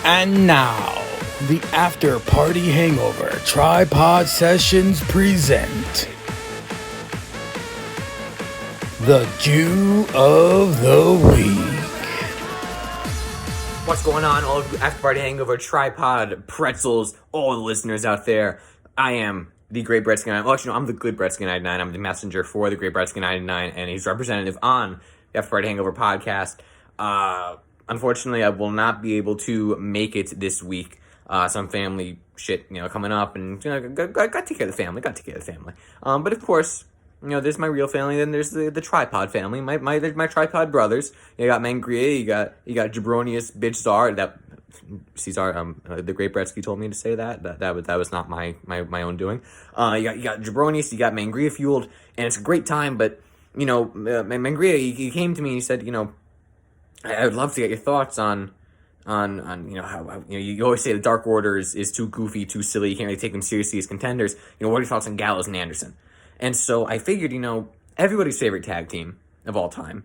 And now, the After Party Hangover Tripod Sessions present the Jew of the Week. What's going on, all of you After Party Hangover Tripod Pretzels, all the listeners out there? I am the Great Brettzky 99. Well, actually, no, I'm the Good Brettzky 99. I'm the messenger for the Great Brettzky 99, and he's representative on the After Party Hangover podcast. Unfortunately, I will not be able to make it this week. Some family shit, coming up, and got to take care of the family. But of course, there's my real family. Then there's the tripod family. There's my tripod brothers. You got Mangria. You got Jabronius bitch czar. That Ceizar, the Great Brettzky told me to say that. That was not my own doing. You got Jabronius. You got Mangria fueled, and it's a great time. But Mangria, he came to me and he said, I would love to get your thoughts on how you always say the Dark Order is too goofy, too silly. You can't really take them seriously as contenders. What are your thoughts on Gallows and Anderson? And so I figured, everybody's favorite tag team of all time,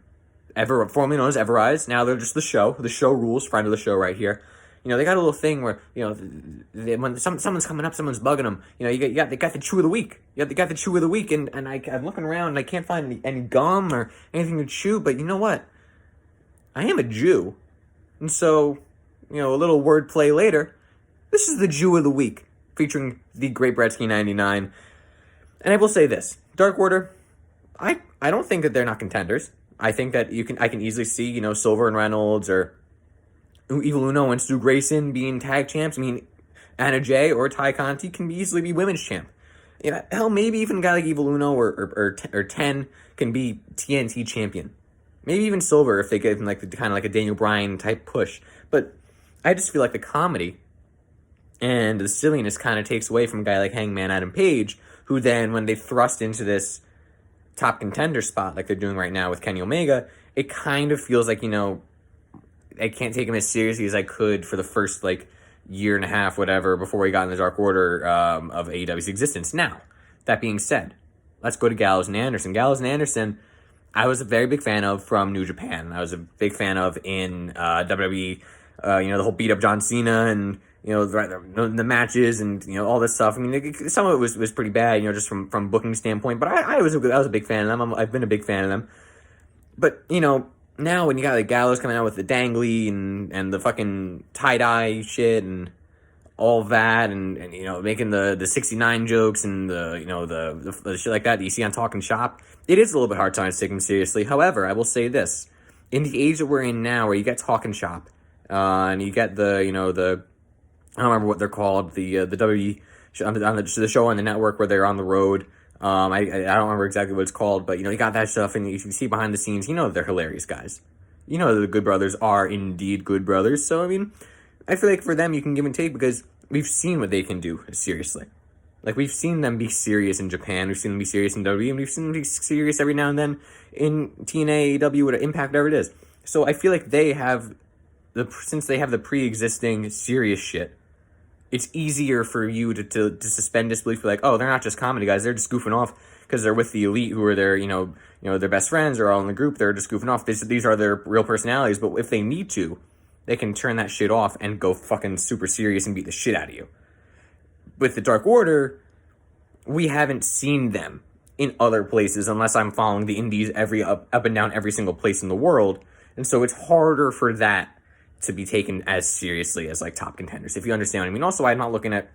formerly known as Everrise. Now they're just the show. The show rules. Friend of the show right here. They got a little thing where when someone's coming up, someone's bugging them. They got the chew of the week. They got the chew of the week, and I'm looking around and I can't find any gum or anything to chew. But you know what? I am a Jew. And so, a little wordplay later, this is the Jew of the Week, featuring the Great Brettzky 99. And I will say this, Dark Order, I don't think that they're not contenders. I think that I can easily see, Silver and Reynolds or Evil Uno and Stu Grayson being tag champs. I mean, Anna Jay or Ty Conti can easily be women's champ. Hell, maybe even a guy like Evil Uno or 10 can be TNT champion. Maybe even Silver if they give him kind of like a Daniel Bryan type push. But I just feel like the comedy and the silliness kind of takes away from a guy like Hangman Adam Page, who then, when they thrust into this top contender spot like they're doing right now with Kenny Omega, it kind of feels like, I can't take him as seriously as I could for the first, year and a half, whatever, before he got in the Dark Order of AEW's existence. Now, that being said, let's go to Gallows and Anderson. Gallows and Anderson, I was a very big fan of from New Japan. I was a big fan of in WWE, the whole beat up John Cena and, the matches and, all this stuff. I mean, some of it was pretty bad, just from booking standpoint, but I was a big fan of them. I've been a big fan of them. But, now when you got Gallows coming out with the dangly and the fucking tie-dye shit and all that and making the 69 jokes and the shit like that you see on Talking Shop, it is a little bit hard time to take them seriously. However, I will say this, in the age that we're in now, where you get Talking Shop, and you get the I don't remember what they're called, the WWE on the show on the network where they're on the road. I don't remember exactly what it's called, but you got that stuff, and you can see behind the scenes, they're hilarious guys. The Good Brothers are indeed good brothers. So I mean, I feel like for them you can give and take because we've seen what they can do seriously. We've seen them be serious in Japan, we've seen them be serious in WWE, and we've seen them be serious every now and then in TNA, AEW, Impact, whatever it is. So I feel like since they have the pre-existing serious shit, it's easier for you to suspend disbelief. Like, oh, they're not just comedy guys, they're just goofing off because they're with the elite who are their, their best friends, they're all in the group, they're just goofing off. These are their real personalities, but if they need to, they can turn that shit off and go fucking super serious and beat the shit out of you. With the Dark Order, we haven't seen them in other places unless I'm following the indies up and down every single place in the world. And so it's harder for that to be taken as seriously as top contenders, if you understand what I mean. Also, I'm not looking at,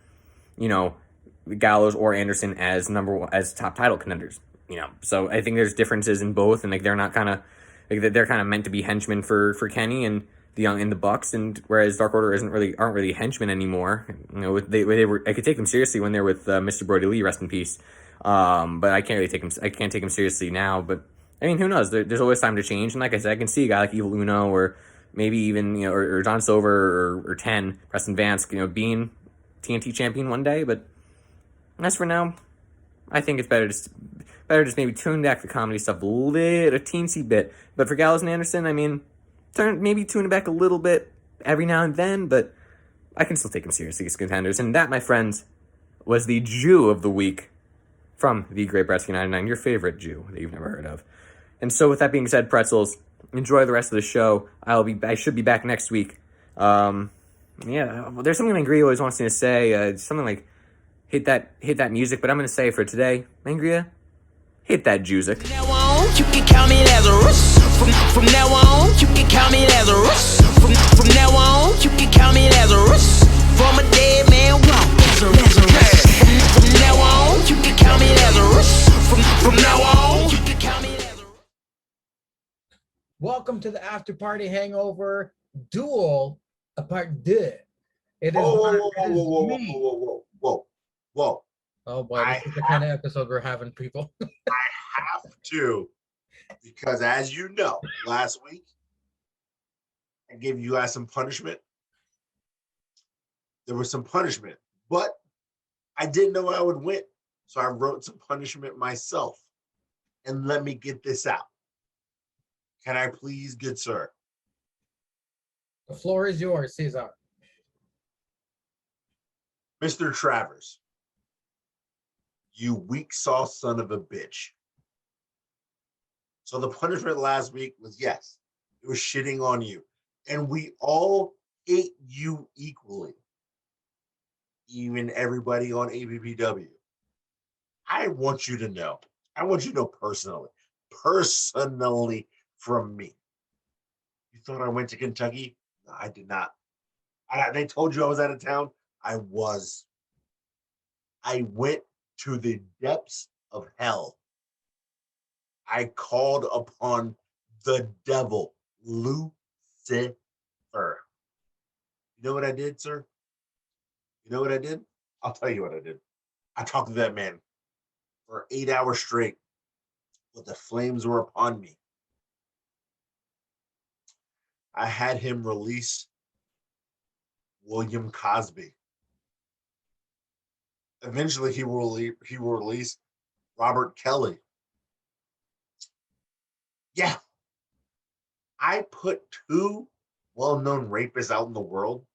Gallows or Anderson as as top title contenders, So I think there's differences in both, and they're not they're kind of meant to be henchmen for Kenny and the Young and the Bucks, and whereas Dark Order aren't really henchmen anymore. They were. I could take them seriously when they're with Mr. Brody Lee, rest in peace. But I can't really take them. I can't take them seriously now. But I mean, who knows? There's always time to change. And like I said, I can see a guy like Evil Uno or maybe even or John Silver or 10 Preston Vance, being TNT champion one day. But as for now, I think it's better just maybe tune back the comedy stuff a teensy bit. But for Gallows and Anderson, I mean, tune it back a little bit every now and then, but I can still take them seriously as contenders. And that, my friends, was the Jew of the Week from the Great Brettzky 99, your favorite Jew that you've never heard of. And so with that being said, pretzels, enjoy the rest of the show. I should be back next week. Yeah, well, there's something Mangria always wants me to say. Something like hit that music. But I'm gonna say for today, Mangria, hit that juice. From now on, you can call me Lazarus. From now on, you can call me Lazarus. From now on, you can call me Lazarus. From a dead man walk, Lazarus. From now on, you can call me Lazarus. From now on, you can call me Lazarus. Welcome to the After Party Hangover Dual, a part deux. It is, Whoa, it is me. whoa. Oh boy, this is the kind of episode we're having, people. I have to, because as you know, last week I gave you guys some punishment. There was some punishment, but I didn't know I would win. So I wrote some punishment myself. And let me get this out. Can I please, good sir? The floor is yours, Ceizar. Mr. Travers, you weak sauce son of a bitch. So the punishment last week was, yes, it was shitting on you. And we all ate you equally. Even everybody on APPW. I want you to know personally from me. You thought I went to Kentucky? No, I did not. They told you I was out of town. I was. I went to the depths of hell. I called upon the devil, Lucifer. You know what I did, sir? You know what I did? I'll tell you what I did. I talked to that man for 8 hours straight, but the flames were upon me. I had him release William Cosby. Eventually, he will release Robert Kelly. Yeah, I put two well-known rapists out in the world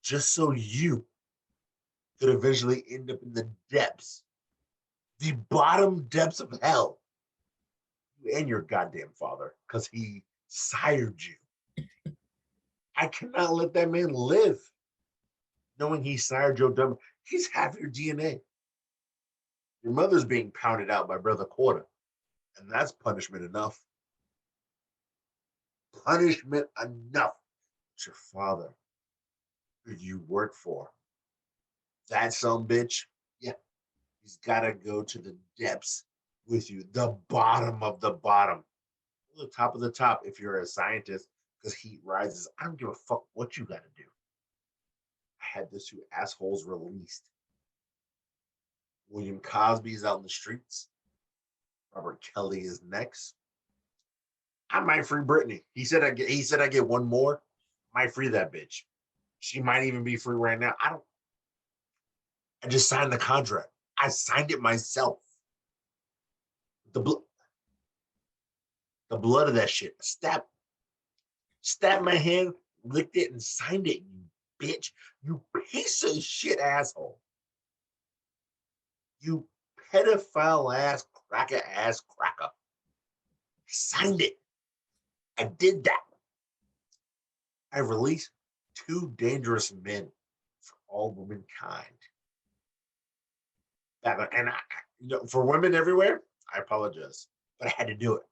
just so you could eventually end up in the depths, the bottom depths of hell, you and your goddamn father, because he sired you. I cannot let that man live, knowing he sired your dumb. He's half your DNA. Your mother's being pounded out by Brother Quarter, and that's punishment enough. Punishment enough. It's your father, who you work for. That son bitch, yeah, he's got to go to the depths with you, the bottom of the bottom, the top of the top if you're a scientist, because heat rises. I don't give a fuck what you got to do. I had those two assholes released. William Cosby is out in the streets. Robert Kelly is next. I might free Brittany. He said I get one more. I might free that bitch. She might even be free right now. I just signed the contract. I signed it myself. The blood of that shit. Stabbed my hand, licked it, and signed it, you bitch. You piece of shit asshole. You pedophile ass cracker. I signed it. I did that. I released two dangerous men for all womankind. And for women everywhere, I apologize, but I had to do it.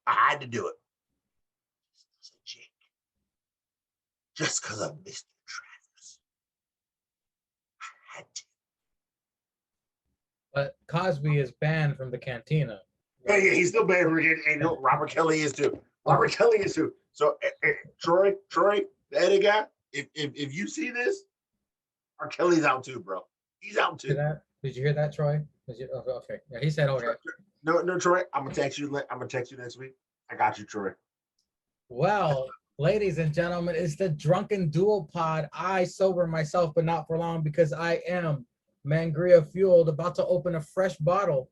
Just because of Mr. Travers. I had to. But Cosby is banned from the cantina. Yeah, he's still banned from it. And Robert Kelly is too. So, Troy, the Eddie guy, if you see this, R. Kelly's out too, bro. He's out too. Did you hear that, Troy? Okay. Yeah, he said okay. No, Troy. I'm gonna text you next week. I got you, Troy. Well, ladies and gentlemen, it's the Drunken Dual Pod. I sober myself, but not for long, because I am Mangria fueled, about to open a fresh bottle.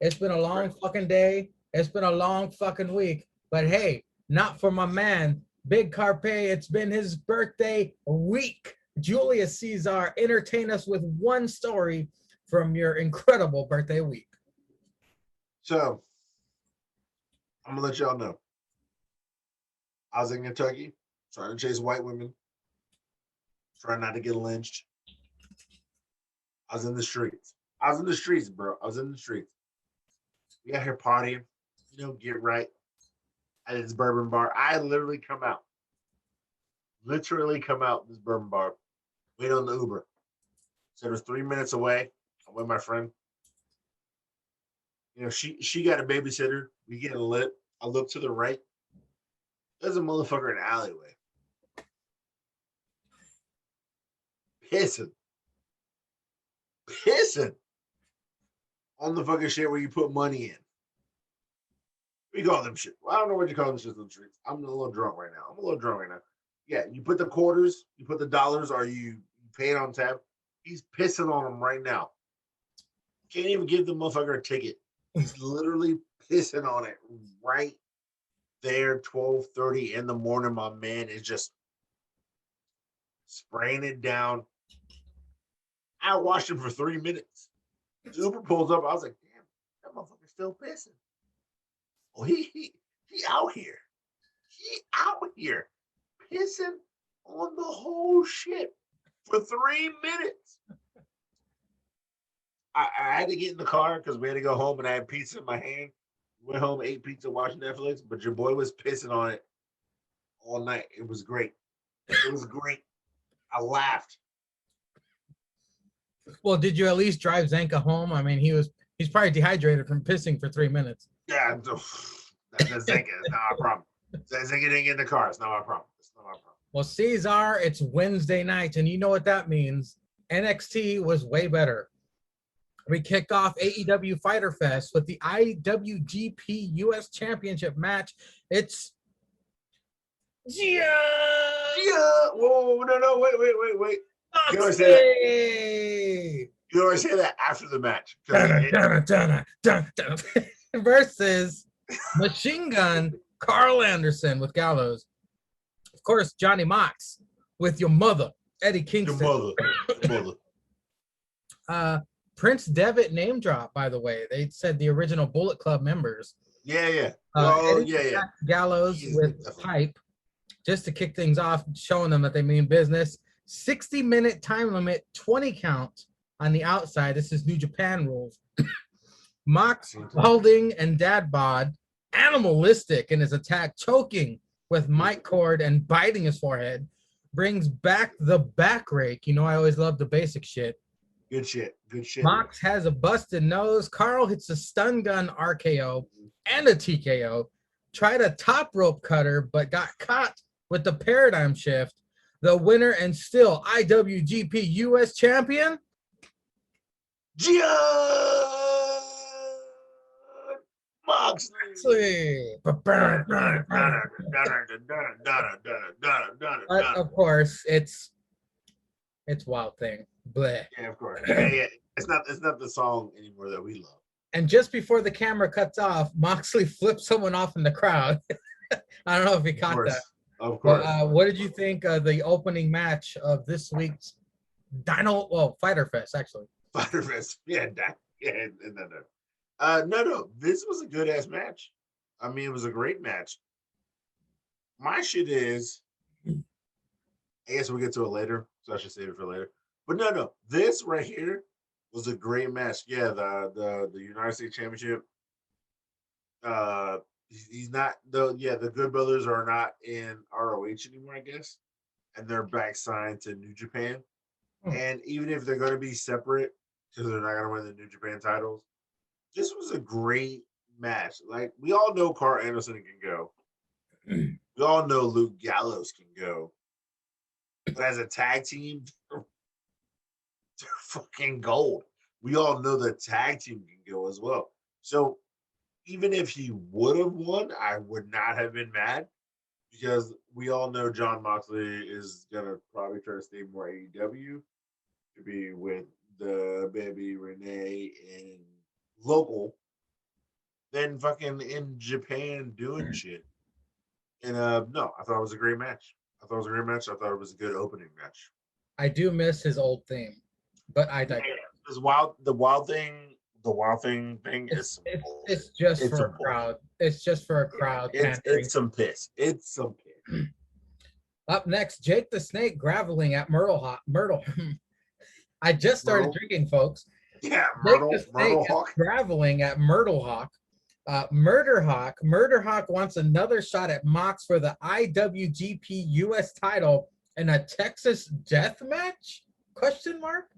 It's been a long fucking day. It's been a long fucking week. But hey, not for my man, Big Carpe. It's been his birthday week. Julius Ceizar, entertain us with one story from your incredible birthday week. So, I'm gonna let y'all know. I was in Kentucky trying to chase white women trying not to get lynched. I was in the streets. Bro. I was in the streets. We out here partying, get right at this bourbon bar. I literally come out this bourbon bar, wait on the Uber. So it was 3 minutes away. I'm with my friend. She got a babysitter. We getting lit. I look to the right. There's a motherfucker in the alleyway. Pissing on the fucking shit where you put money in. We call them shit. Well, I don't know what you call them shit on the streets. I'm a little drunk right now. Yeah, you put the quarters, you put the dollars, or you pay it on tap. He's pissing on them right now. Can't even give the motherfucker a ticket. He's literally pissing on it right there, 12:30 in the morning. My man is just spraying it down. I watched him for 3 minutes. The Uber pulls up. I was like, damn, that motherfucker's still pissing. Oh, he out here. He out here pissing on the whole shit for 3 minutes. I had to get in the car because we had to go home and I had pizza in my hand. Went home, ate pizza, watched Netflix, but your boy was pissing on it all night. It was great. I laughed. Well, did you at least drive Zanka home? I mean, he's probably dehydrated from pissing for 3 minutes. Yeah, that's Zanka. It's not my problem. Zanka didn't get in the car. It's not my problem. Well, Ceizar, it's Wednesday night, and you know what that means. NXT was way better. We kick off AEW Fyter Fest with the IWGP US Championship match. It's Whoa, no, wait. You always say that after the match. Versus Machine Gun Carl Anderson with Gallows. Of course, Johnny Mox with your mother, Eddie Kingston. Your mother. Prince Devitt name drop, by the way. They said the original Bullet Club members. Yeah. Gallows with Pipe, just to kick things off, showing them that they mean business. 60-minute time limit, 20 count on the outside. This is New Japan rules. Mox holding and dad bod, animalistic in his attack, choking with mic cord and biting his forehead. Brings back the back rake. I always love the basic shit. Good shit. Mox has a busted nose. Carl hits a stun gun RKO and a TKO. Tried a top rope cutter, but got caught with the paradigm shift. The winner and still IWGP US champion, John Moxley. But of course, it's Wild Thing. Bleh. Yeah, of course. Yeah. It's not the song anymore that we love. And just before the camera cuts off, Moxley flips someone off in the crowd. I don't know if he caught that. Of course. What did you think of the opening match of this week's Fyter Fest, actually? Fyter Fest. Yeah. No. This was a good ass match. I mean, it was a great match. My shit is, I guess we'll get to it later, so I should save it for later. But no. This right here was a great match. Yeah, the United States Championship. He's not the Good Brothers are not in ROH anymore, I guess, and they're back signed to New Japan. And even if they're going to be separate because they're not going to win the New Japan titles, this was a great match. Like, we all know Carl Anderson can go. We all know Luke Gallows can go. But as a tag team, they're fucking gold. We all know the tag team can go as well. So even if he would have won, I would not have been mad because we all know John Moxley is going to probably try to stay more AEW to be with the baby Renee and local than fucking in Japan doing shit. And no, I thought it was a great match. I thought it was a good opening match. I do miss his old theme, but I digress. The wild thing thing is it's just for a crowd. It's just for a crowd. It's some piss. Up next, Jake the Snake graveling at Myrtle. I just started Myrtle? drinking, folks. Yeah, Jake the Myrtle Snake is Hawk. graveling at Myrtle Hawk. Murder Hawk wants another shot at Mox for the IWGP US title in a Texas death match? Question mark.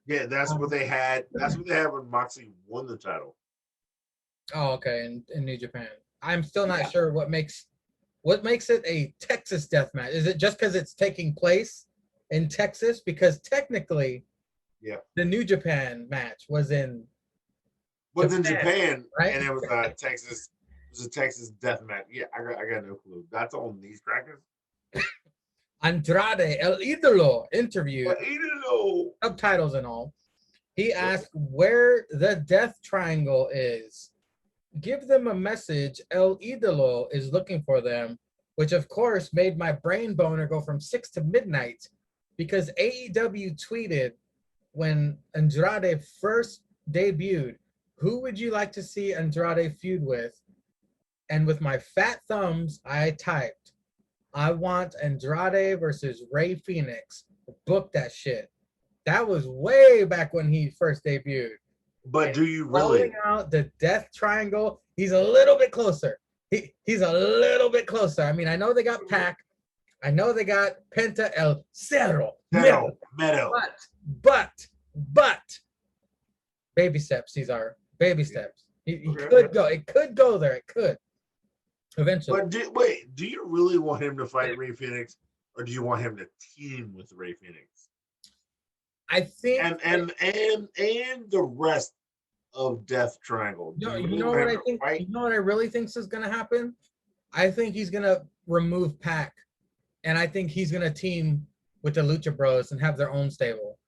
Yeah, that's what they had. That's what they had when Moxley won the title. Oh, okay, in New Japan. I'm still not sure what makes it a Texas death match. Is it just because it's taking place in Texas? Because technically, the New Japan match was in Japan, right? and it was Texas. It was a Texas death match. Yeah, I got no clue. That's on these crackers. Andrade El Idolo interviewed, Idolo. subtitles and all. He asked where the death triangle is. Give them a message. El Idolo is looking for them, which of course made my brain boner go from 6 to midnight because AEW tweeted when Andrade first debuted, who would you like to see Andrade feud with? And with my fat thumbs, I typed, I want Andrade versus Ray Phoenix. Book that shit. That was way back when he first debuted. But do you really? Calling out the death triangle, he's a little bit closer. He's a little bit closer. I mean, I know they got Pac. I know they got Penta El Cerro. Meadow. But baby steps, Ceizar. Baby steps. He could go. It could go there. It could. Eventually. But do you really want him to fight Ray Phoenix, or do you want him to team with Ray Phoenix? I think and the rest of Death Triangle. You know what I think? You know what I really think is gonna happen? I think he's gonna remove Pac, and I think he's gonna team with the Lucha Bros and have their own stable.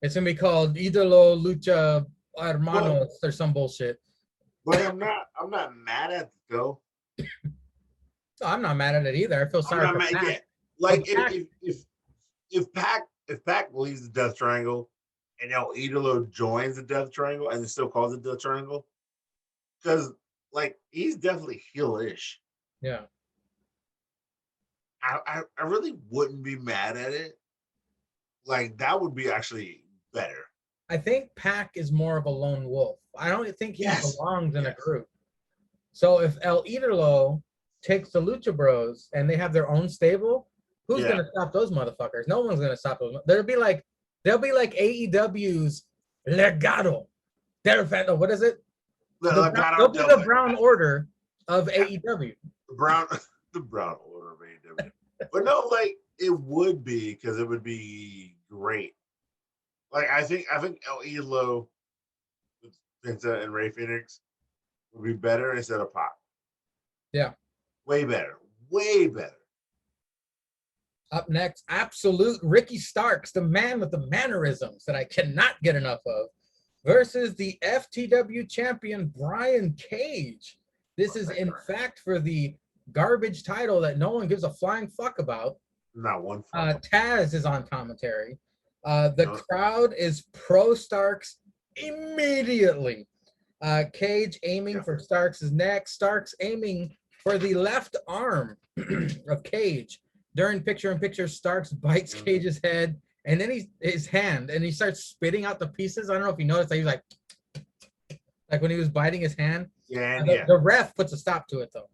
It's gonna be called Idolo Lucha Hermanos or some bullshit. But I'm not mad at it though. No, I'm not mad at it either. I feel sorry for Pac. Yeah. Like if Pac leaves the Death Triangle and El Idolo joins the Death Triangle and it still calls it Death Triangle, because like he's definitely heelish. Yeah. I really wouldn't be mad at it. Like that would be actually better. I think Pac is more of a lone wolf. I don't think he belongs in a group. So if El Idolo takes the Lucha Bros and they have their own stable, who's gonna stop those motherfuckers? No one's gonna stop those. They'll be like AEW's Legado. What is it? They'll be the Brown Order of AEW. The Brown Order of AEW. But no, like it would be because it would be great. Like I think El Idolo with Penta and Ray Phoenix would be better instead of Pac. Yeah. Way better. Way better. Up next, absolute Ricky Starks, the man with the mannerisms that I cannot get enough of, versus the FTW champion Brian Cage. This is in fact for the garbage title that no one gives a flying fuck about. Not one. Taz is on commentary. The crowd is pro Starks immediately. Cage aiming for Starks' neck. Starks aiming for the left arm of Cage. During picture-in-picture, Starks bites Cage's head, and then his hand, and he starts spitting out the pieces. I don't know if you noticed that he was like when he was biting his hand. The ref puts a stop to it though.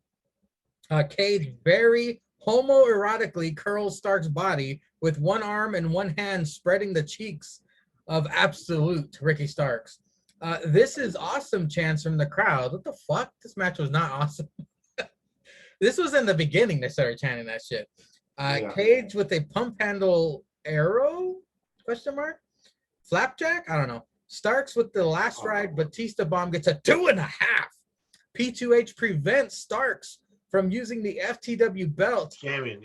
Cage very homoerotically curls Starks' body with one arm and one hand spreading the cheeks of absolute Ricky Starks. This is awesome chants from the crowd. What the fuck? This match was not awesome. This was in the beginning they started chanting that shit. Cage with a pump handle arrow? Question mark? Flapjack? I don't know. Starks with the last ride Batista bomb gets a 2.5. P2H prevents Starks from using the FTW belt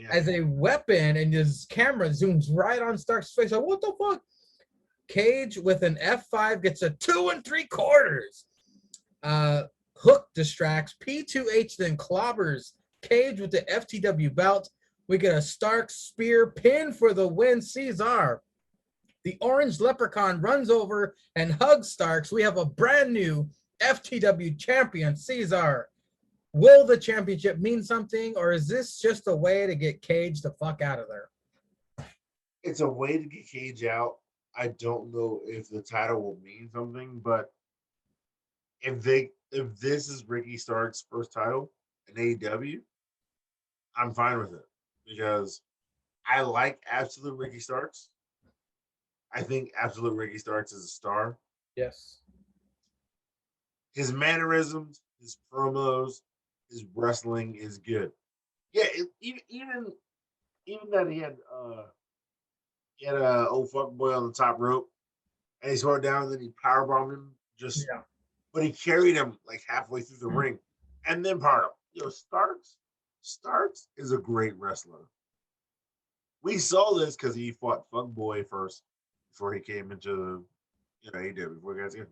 as a weapon, and his camera zooms right on Starks' face. Like, what the fuck? Cage with an F5 gets a 2 3/4. Hook distracts. P2H then clobbers Cage with the FTW belt. We get a Starks spear pin for the win. Ceizar, the orange leprechaun, runs over and hugs Starks. We have a brand new FTW champion. Ceizar, Will the championship mean something, or is this just a way to get Cage the fuck out of there? It's a way to get Cage out. I don't know if the title will mean something, but if this is Ricky Starks' first title in AEW, I'm fine with it because I like Absolute Ricky Starks. I think Absolute Ricky Starks is a star. Yes. His mannerisms, his promos, his wrestling is good. Yeah, even that he had a old fuck boy on the top rope, and he swore down, and then he powerbombed him. Yeah. But he carried him like halfway through the ring, and then powered him. Starks is a great wrestler. We saw this because he fought Fuckboy first before he came into AEW. Before he got into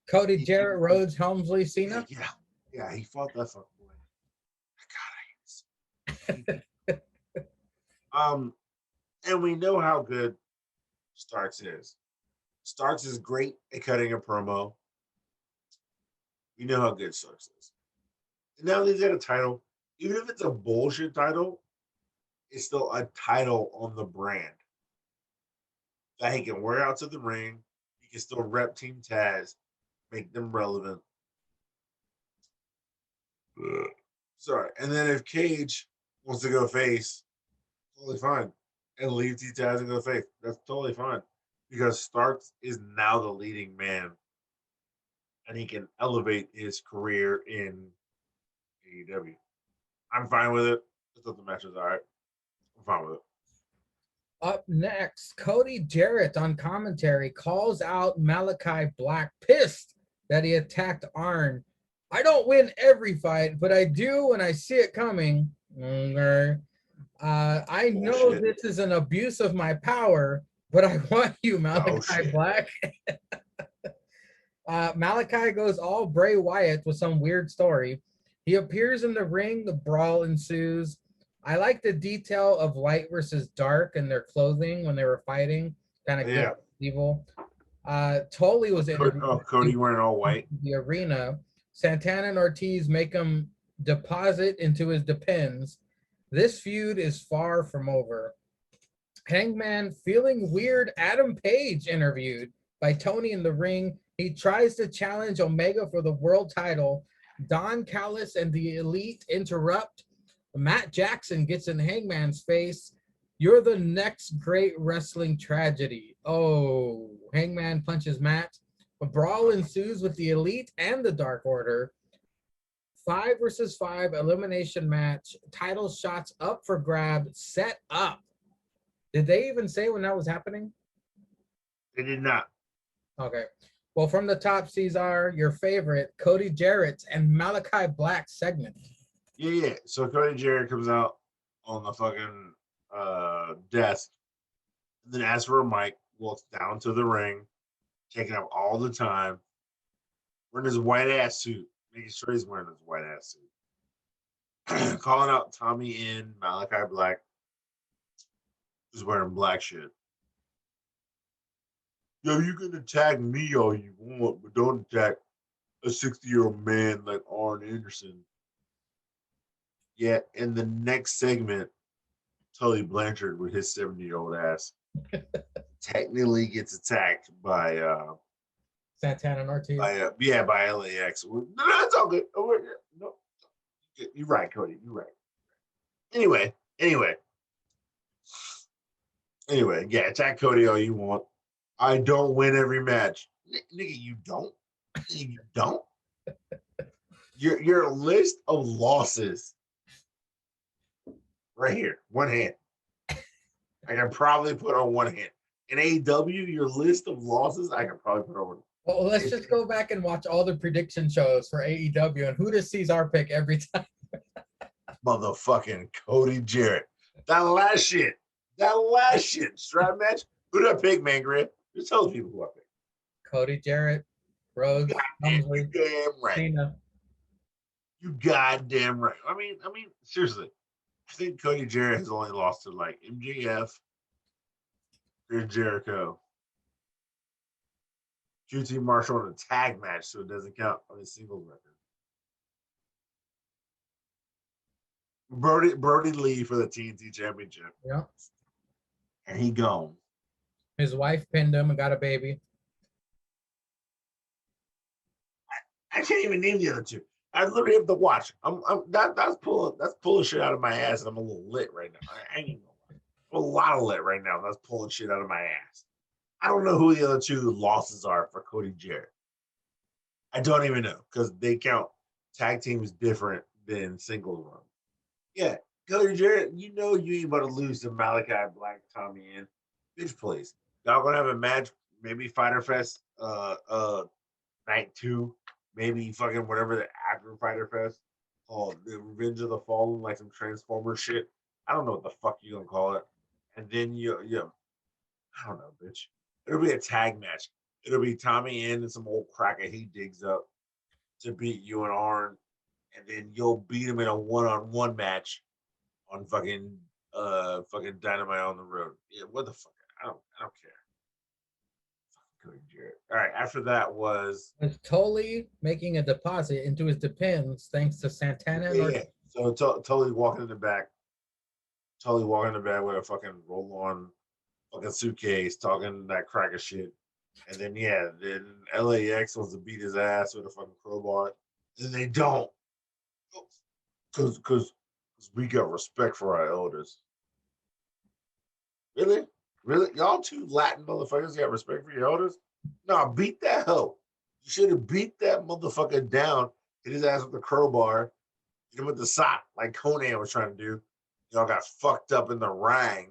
Cody Jarrett, Rhodes, Helmsley, Cena. Yeah, he fought that Fuckboy. God, I hate this. And we know how good Starks is. Starks is great at cutting a promo. We know how good Starks is. And now he's got a title. Even if it's a bullshit title, it's still a title on the brand that he can wear out to the ring. He can still rep Team Taz, make them relevant. Sorry. And then if Cage wants to go face, totally fine. And leave Team Taz and go face. That's totally fine. Because Starks is now the leading man. And he can elevate his career in AEW. I'm fine with it. I thought the match was all right. I'm fine with it. Up next, Cody Jarrett on commentary calls out Malachi Black, pissed that he attacked Arn. I don't win every fight, but I do when I see it coming. I know this is an abuse of my power, but I want you, Malachi Black. Malachi goes all Bray Wyatt with some weird story. He appears in the ring. The brawl ensues. I like the detail of light versus dark in their clothing when they were fighting. Kind of good, evil. Tully was in Cody wearing all white. The arena. Santana and Ortiz make him deposit into his Depends. This feud is far from over. Hangman feeling weird. Adam Page interviewed by Tony in the ring. He tries to challenge Omega for the world title. Don Callis and the Elite interrupt. Matt Jackson gets in Hangman's face. You're the next great wrestling tragedy. Oh, Hangman punches Matt. A brawl ensues with the Elite and the Dark Order. 5 versus 5 elimination match. Title shots up for grab. Set up. Did they even say when that was happening? They did not. Okay. Well, from the top, Ceizar, your favorite, Cody Jarrett and Malachi Black segment. Yeah. So Cody Jarrett comes out on the fucking desk, and then asks for a mic, walks down to the ring, taking up all the time, wearing his white ass suit, making sure he's wearing his white ass suit, calling out Tommy in Malachi Black, who's wearing black shit. Yo, you can attack me all you want, but don't attack a 60-year-old man like Arn Anderson. Yet in the next segment, Tully Blanchard with his 70-year-old ass technically gets attacked by Santana and Ortiz. by LAX. No, it's all good. No, you're right, Cody. You're right. Anyway, yeah, attack Cody all you want. I don't win every match. Nigga, you don't? You don't? Your list of losses right here, one hand. I can probably put on one hand. In AEW, your list of losses, I can probably put on. Well, let's just go back and watch all the prediction shows for AEW and who does Ceizar pick every time? Motherfucking Cody Jarrett. That last shit. Strap match. Who did I pick, Mangria? Just tell the people who I picked. Cody Jarrett, Rhodes, you damn right. Cena. You goddamn right. I mean, seriously. I think Cody Jarrett has only lost to like MJF, Chris Jericho, QT Marshall in a tag match, so it doesn't count on his singles record. Brody Lee for the TNT Championship, Yeah. and he gone. His wife pinned him and got a baby. I can't even name the other two. I literally have to watch. That's pulling shit out of my ass, and I'm a little lit right now. I ain't gonna lie. I'm a lot of lit right now. That's pulling shit out of my ass. I don't know who the other two losses are for Cody Jarrett. I don't even know because they count tag teams different than singles run. Yeah, Cody Jarrett, you know you ain't about to lose to Malachi Black, Tommy End. Bitch, please. Y'all gonna have a match, maybe Fyter Fest night 2, maybe fucking whatever the after Fyter Fest called the Revenge of the Fallen, like some Transformer shit. I don't know what the fuck you gonna call it. And then you I don't know, bitch. It'll be a tag match. It'll be Tommy End and some old cracker he digs up to beat you and Arn, and then you'll beat him in a one-on-one match on fucking Dynamite on the Road. Yeah, what the fuck? I don't care. Fucking Cody Jarrett. All right, after that was Tully making a deposit into his Depends thanks to Santana. yeah. So Tully walking in the back. Tully walking in the back with a fucking roll-on fucking suitcase, talking that cracker shit. And then then LAX wants to beat his ass with a fucking crowbar. Then they don't. Because we got respect for our elders. Really? Really? Y'all two Latin motherfuckers got respect for your elders? No, beat that hoe. You should have beat that motherfucker down, hit his ass with the crowbar, hit him with the sock, like Conan was trying to do. Y'all got fucked up in the ring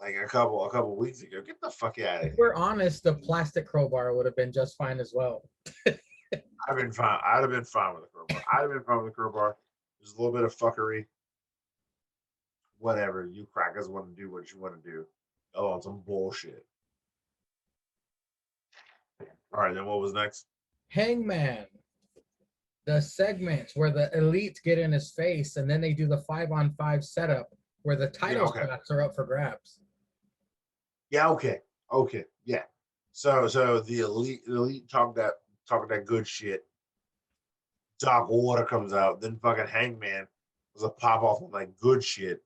like a couple weeks ago. Get the fuck out of If here. we're honest, the plastic crowbar would have been just fine as well. I've been fine. I'd have been fine with the crowbar. I'd have been fine with the crowbar. There's a little bit of fuckery. Whatever. You crackers want to do what you want to do. Oh, some bullshit. All right, then what was next? Hangman. The segments where the elite get in his face and then they do the 5-on-5 setup where the title spots are up for grabs. Yeah, okay. Yeah. So the elite talk that good shit. Doc Water comes out, then fucking Hangman was a pop off on that good shit,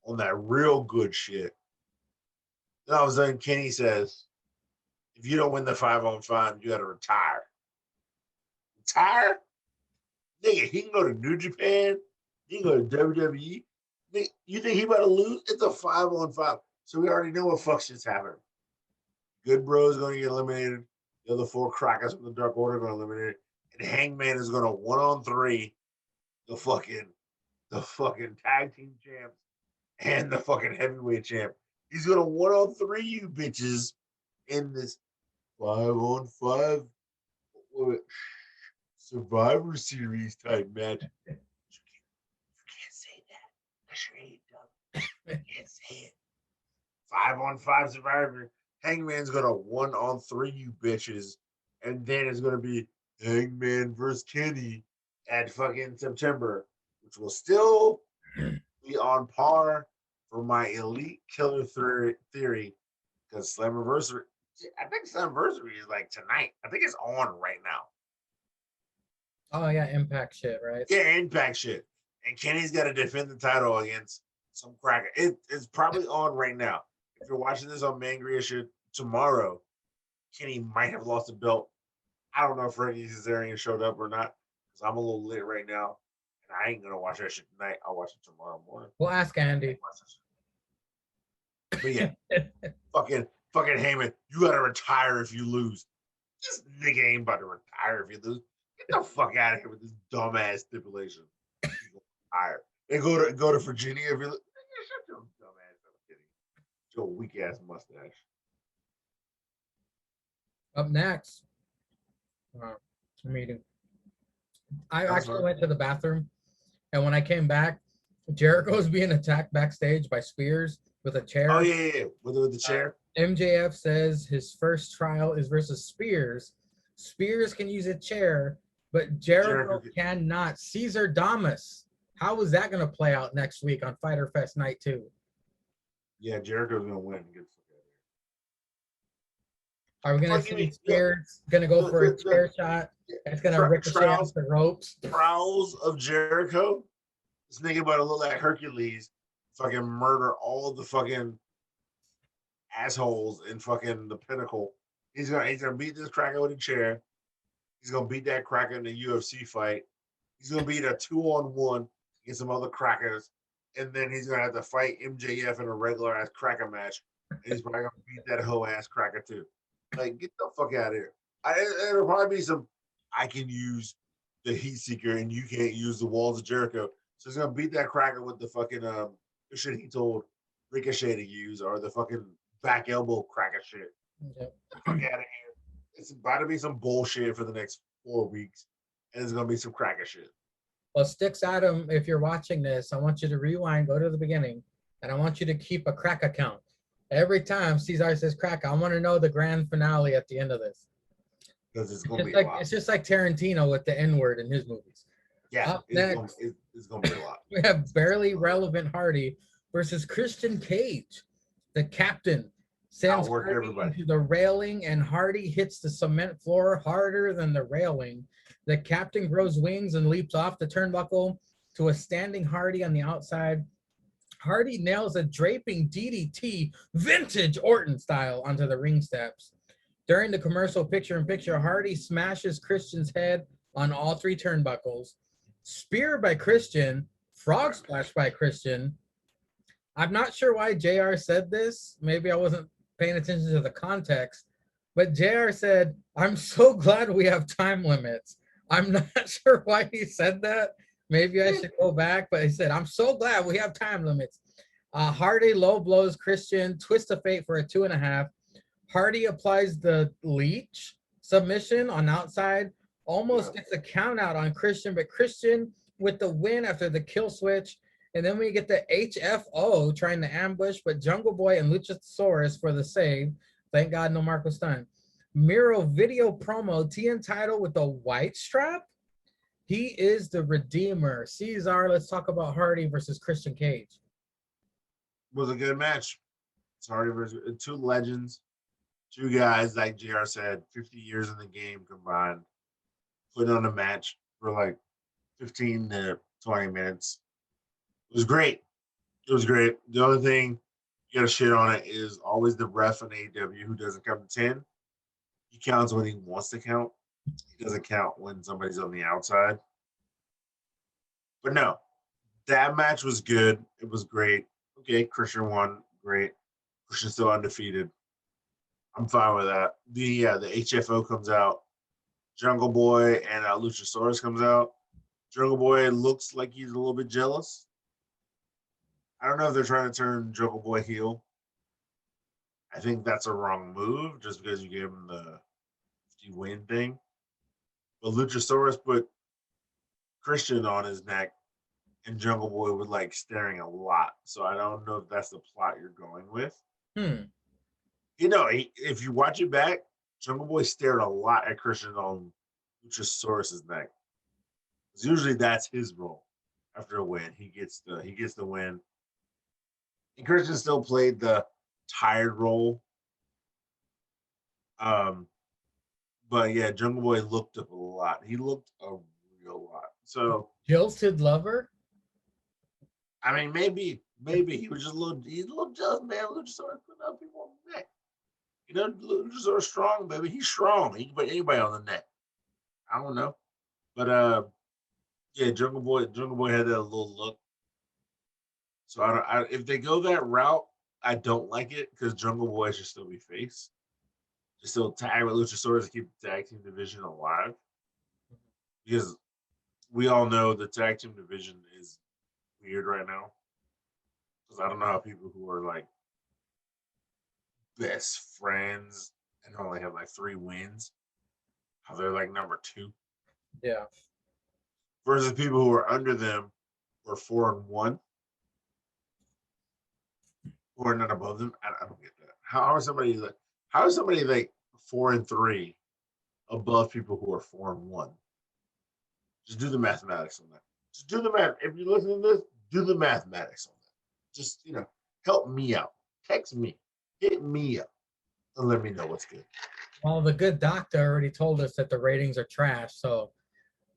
on that real good shit. Then all of a sudden Kenny says, if you don't win the 5-on-5, you gotta retire. Retire? Nigga, he can go to New Japan, he can go to WWE. You think he about to lose? It's a 5-on-5. So we already know what fuck shit's happening. Good Bro is going to get eliminated. The other 4 crackers from the Dark Order are going to eliminate it. And Hangman is going to 1-on-3 the fucking tag team champs and the fucking heavyweight champ. He's going to 1-on-3 you bitches in this 5-on-5 Survivor Series type match. You can't say that. That's your AEW. You can't say it. 5-on-5 Survivor. Hangman's gonna 1-on-3 you bitches, and then it's gonna be Hangman versus Kenny at fucking September, which will still be on par for my elite killer theory because Slammiversary. I think Slammiversary is like tonight. I think it's on right now. Oh yeah, Impact shit, right? Yeah, Impact shit. And Kenny's got to defend the title against some cracker. It's probably on right now. If you're watching this on Mangria shit tomorrow, Kenny might have lost the belt. I don't know if Randy Cesario showed up or not because I'm a little lit right now, and I ain't gonna watch that shit tonight. I'll watch it tomorrow morning. We'll ask Andy. But yeah, fucking Heyman, you gotta retire if you lose. This nigga ain't about to retire if you lose. Get the fuck out of here with this dumbass stipulation. Retire. And go to Virginia if you lose. Shut your dumb ass up, Kenny. Your weak ass mustache. Up next, meeting. I actually went to the bathroom, and when I came back, Jericho was being attacked backstage by Spears with a chair. Oh yeah. With the chair. MJF says his first trial is versus Spears. Spears can use a chair, but Jericho cannot. Ceizar Damas. How is that going to play out next week on Fyter Fest Night 2? Yeah, Jericho's going to win. Are we going to see Spears going to go for a chair shot? It's going to ricochet off the ropes. Trials of Jericho. This nigga about to look like Hercules, fucking murder all of the fucking assholes in fucking the Pinnacle. He's gonna beat this cracker with a chair. He's gonna beat that cracker in the UFC fight. He's gonna beat a 2-on-1 against some other crackers, and then he's gonna have to fight MJF in a regular ass cracker match. And he's probably gonna beat that hoe ass cracker too. Like, get the fuck out of here. It'll probably be some. I can use the Heat Seeker, and you can't use the Walls of Jericho. So he's gonna beat that cracker with the fucking the shit he told Ricochet to use, or the fucking back elbow cracker shit. Yep. Fuck out of here. It's about to be some bullshit for the next 4 weeks, and it's gonna be some cracker shit. Well, Sticks Adam, if you're watching this, I want you to rewind, go to the beginning, and I want you to keep a crack account. Every time Ceizar says crack, I want to know the grand finale at the end of this. Because it's gonna be like a lot. it's just like Tarantino with the N-word in his movies. Yeah, it's gonna be a lot. We have barely relevant Hardy versus Christian Cage. The captain sends Outwork Hardy everybody. into the railing, and Hardy hits the cement floor harder than the railing. The captain grows wings and leaps off the turnbuckle to a standing Hardy on the outside. Hardy nails a draping DDT, vintage Orton style, onto the ring steps. During the commercial picture-in-picture, Hardy smashes Christian's head on all 3 turnbuckles. Spear by Christian, frog splash by Christian. I'm not sure why JR said this. Maybe I wasn't paying attention to the context. But JR said, I'm so glad we have time limits. I'm not sure why he said that. Maybe I should go back. But he said, I'm so glad we have time limits. Hardy low blows Christian, twist of fate for a 2.5. Hardy applies the leech submission on outside. Almost gets a count out on Christian, but Christian with the win after the kill switch. And then we get the HFO trying to ambush, but Jungle Boy and Luchasaurus for the save. Thank God no Marco Stunt. Miro video promo, TN title with the white strap. He is the Redeemer. Ceizar, let's talk about Hardy versus Christian Cage. Was a good match. It's Hardy versus 2 legends. 2 guys, like JR said, 50 years in the game combined. Put on a match for like 15 to 20 minutes. It was great. It was great. The only thing you got to shit on it is always the ref in AEW who doesn't count to 10. He counts when he wants to count. He doesn't count when somebody's on the outside. But no, that match was good. It was great. Okay, Christian won. Great. Christian's still undefeated. I'm fine with that. The HFO comes out. Jungle Boy and Luchasaurus comes out. Jungle Boy looks like he's a little bit jealous. I don't know if they're trying to turn Jungle Boy heel. I think that's a wrong move just because you gave him the 50-win thing. But Luchasaurus put Christian on his neck, and Jungle Boy was like staring a lot. So I don't know if that's the plot you're going with. You know, if you watch it back, Jungle Boy stared a lot at Christian on Luchasaurus's neck. Because usually that's his role. After a win, he gets the win. And Christian still played the tired role. But yeah, Jungle Boy looked up a lot. He looked a real lot. So Jilted lover? I mean, maybe he was just a little jealous, man. Luchasaurus putting up people on the neck. You know, Luchasaurus strong, baby. He's strong. He can put anybody on the neck. I don't know. But yeah, Jungle Boy had that little look. So if they go that route, I don't like it because Jungle Boy should still be face. Just still tag with Luchasaurus to keep the tag team division alive. Because we all know the tag team division is weird right now. Because I don't know how people who are like best friends and only have like 3 wins, how they're like number 2. Yeah. Versus people who are under them who are 4-1. Who are not above them. I don't get that. How is somebody like 4-3 above people who are 4-1? Just do the mathematics on that. Just do the math. If you listen to this, do the mathematics on that. Just, help me out. Text me. Hit me up. And let me know what's good. Well, the good doctor already told us that the ratings are trash. So,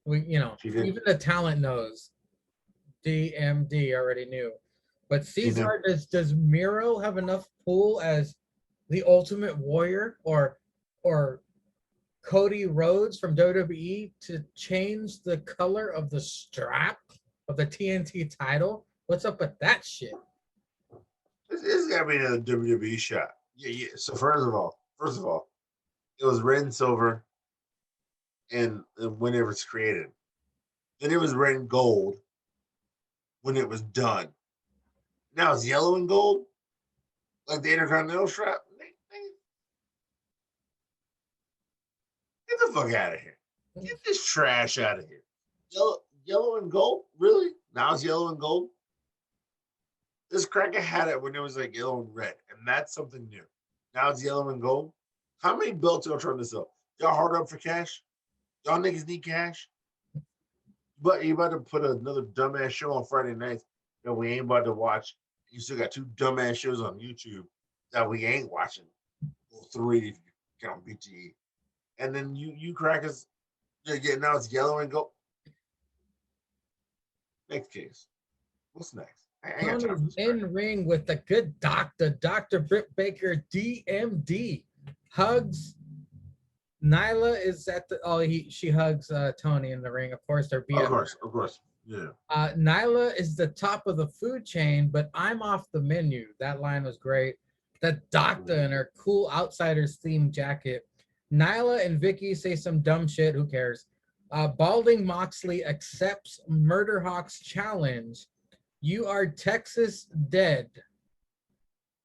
even the talent knows DMD already knew. But You know, Ceizar, does Miro have enough pull as the Ultimate Warrior or Cody Rhodes from WWE to change the color of the strap of the TNT title? What's up with that shit? this got to be another WWE shot. Yeah, yeah. So first of all, it was red and silver, and when it was created, then it was red and gold when it was done. Now it's yellow and gold, like the Intercontinental strap. Get the fuck out of here. Get this trash out of here. Yellow and gold? Really? Now it's yellow and gold? This cracker had it when it was like yellow and red, and that's something new. Now it's yellow and gold. How many belts y'all trying to sell? Y'all hard up for cash? Y'all niggas need cash? But you about to put another dumbass show on Friday nights that we ain't about to watch. You still got two dumbass shows on YouTube that we ain't watching. Well, three if you count BTE. And then you crackers, yeah, now it's yellow and gold. Next case. What's next? I got time for Tony's this. in ring with the good doctor, Dr. Britt Baker, DMD. Hugs. Nyla is at the she hugs Tony in the ring. Of course, they're BF. Of course. Yeah. Nyla is the top of the food chain, but I'm off the menu. That line was great. The doctor in her cool Outsiders themed jacket. Nyla and Vicky say some dumb shit. Who cares? Balding Moxley accepts Murder Hawk's challenge. You are Texas dead.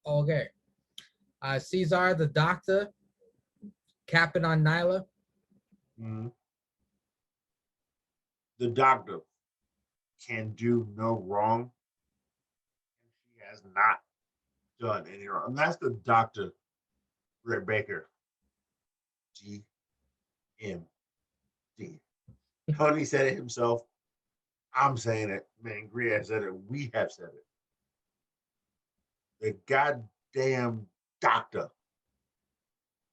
Okay. Ceizar, the doctor, capping on Nyla. Mm-hmm. The doctor can do no wrong. She has not done any wrong. And that's the doctor, Britt Baker. GMD. Tony said it himself. I'm saying it. Mangria said it. We have said it. The goddamn doctor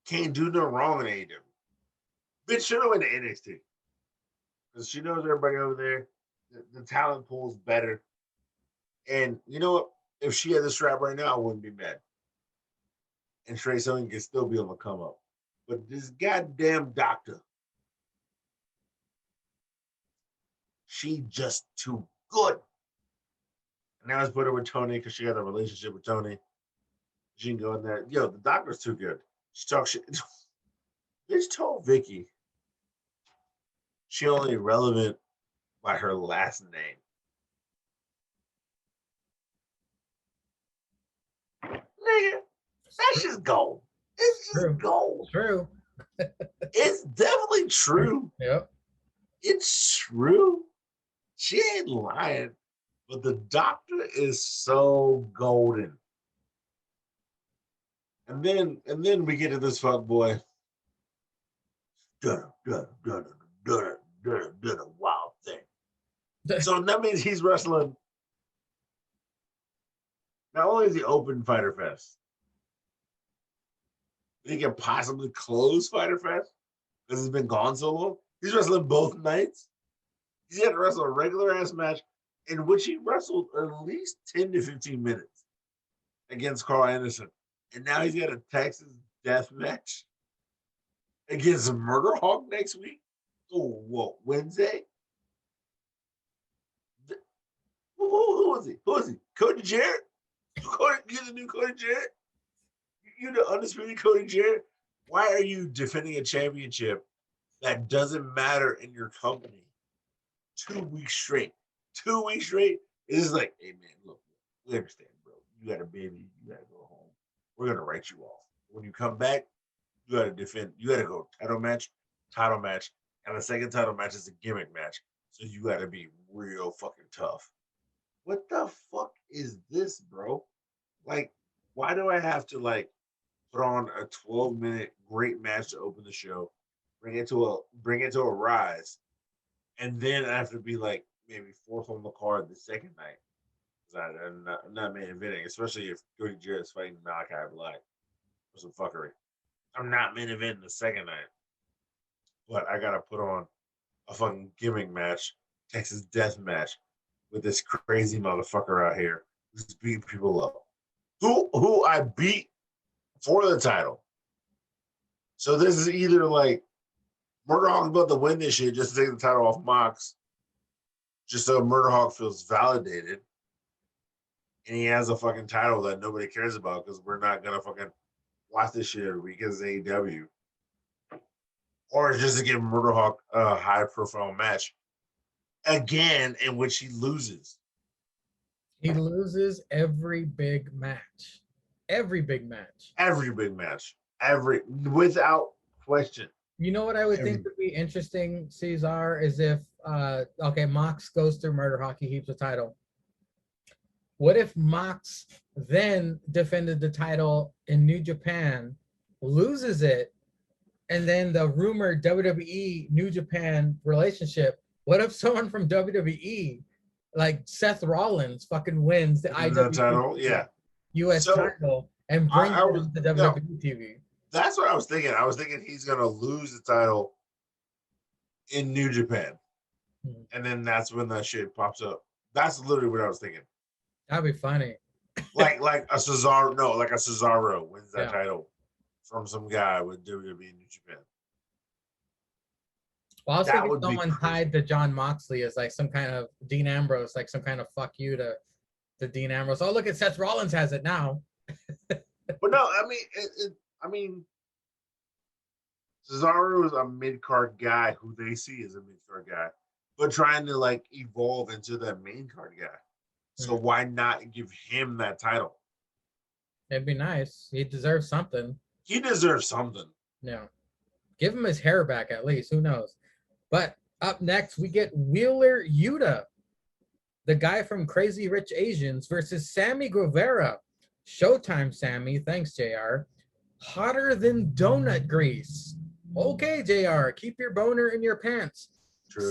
can't do no wrong in AEW. Bitch should have went to NXT. Because she knows everybody over there. The talent pool is better. And you know what? If she had the strap right now, I wouldn't be mad. And Trey Songz can still be able to come up. But this goddamn doctor, she just too good. And now let's put her with Tony because she got a relationship with Tony. She can go in there. Yo, the doctor's too good. She talks shit. Bitch told Vicky she only relevant by her last name. Nigga, that's just gold. It's just True. gold. True. It's definitely true. Yep. It's true. She ain't lying. But the doctor is so golden. And then we get to this fuck boy. Done a wild thing. So that means he's wrestling. Not only is he open Fighter Fest, he can possibly close Fighter Fest because he's been gone so long. He's wrestling both nights. He's had to wrestle a regular ass match in which he wrestled at least 10 to 15 minutes against Carl Anderson. And now he's got a Texas death match against Murder Hawk next week. Oh, what, Wednesday? Who is he? Who is he? Cody Jarrett? You're the new Cody Jarrett? You're the undisputed Cody Jarrett? Why are you defending a championship that doesn't matter in your company 2 weeks straight? 2 weeks straight? It's just like, hey, man, look, we understand, bro. You got a baby. You got to go home. We're going to write you off. When you come back, you got to defend. You got to go title match. And the second title match is a gimmick match. So you got to be real fucking tough. What the fuck is this, bro? Like, why do I have to, like, put on a 12-minute great match to open the show, bring it to a rise, and then I have to be, like, maybe fourth on the card the second night? I'm not main eventing, especially if Cody Jarrett's fighting Malachi Black for some fuckery. I'm not main eventing the second night. But I gotta put on a fucking gimmick match, Texas death match, with this crazy motherfucker out here who's beating people up. Who I beat for the title. So this is either like Murderhawk's about to win this shit just to take the title off Mox, just so Murderhawk feels validated, and he has a fucking title that nobody cares about because we're not gonna fucking watch this shit every week as AEW. Or just to give Murderhawk a high-profile match again, in which he loses. He loses every big match. Every big match. Every big match. Without question. You know what I would think would be interesting, Ceizar, is if Mox goes through Murderhawk, he keeps the title. What if Mox then defended the title in New Japan, loses it, and then the rumored WWE New Japan relationship? What if someone from WWE, like Seth Rollins, fucking wins the IW title? Yeah. US title and brings it to WWE TV? That's what I was thinking. I was thinking he's gonna lose the title in New Japan, and then that's when that shit pops up. That's literally what I was thinking. That'd be funny. like a Cesaro wins that title from some guy with WWE New Japan. Well, I was thinking someone tied to John Moxley as like some kind of Dean Ambrose, like some kind of fuck you to Dean Ambrose. Oh, look at Seth Rollins has it now. But no, I mean, Cesaro is a mid-card guy who they see as a mid-card guy, but trying to like evolve into that main card guy. So why not give him that title? It'd be nice. He deserves something. He deserves something. Yeah. Give him his hair back at least. Who knows? But up next, we get Wheeler Yuta, the guy from Crazy Rich Asians, versus Sammy Guevara. Showtime, Sammy. Thanks, JR. Hotter than donut grease. Okay, JR. Keep your boner in your pants. True.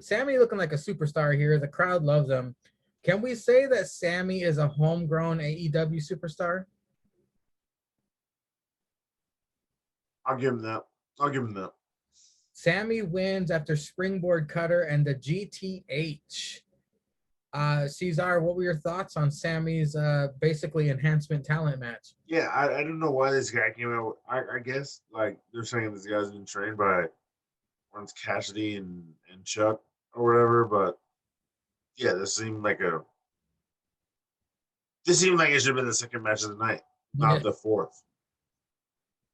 Sammy looking like a superstar here. The crowd loves him. Can we say that Sammy is a homegrown AEW superstar? I'll give him that. Sammy wins after springboard cutter and the GTH. Ceizar, what were your thoughts on Sammy's basically enhancement talent match? Yeah, I don't know why this guy came out. I guess like they're saying this guy's been trained by Orange Cassidy and Chuck or whatever, but yeah, this seemed like it should have been the second match of the night, not the fourth.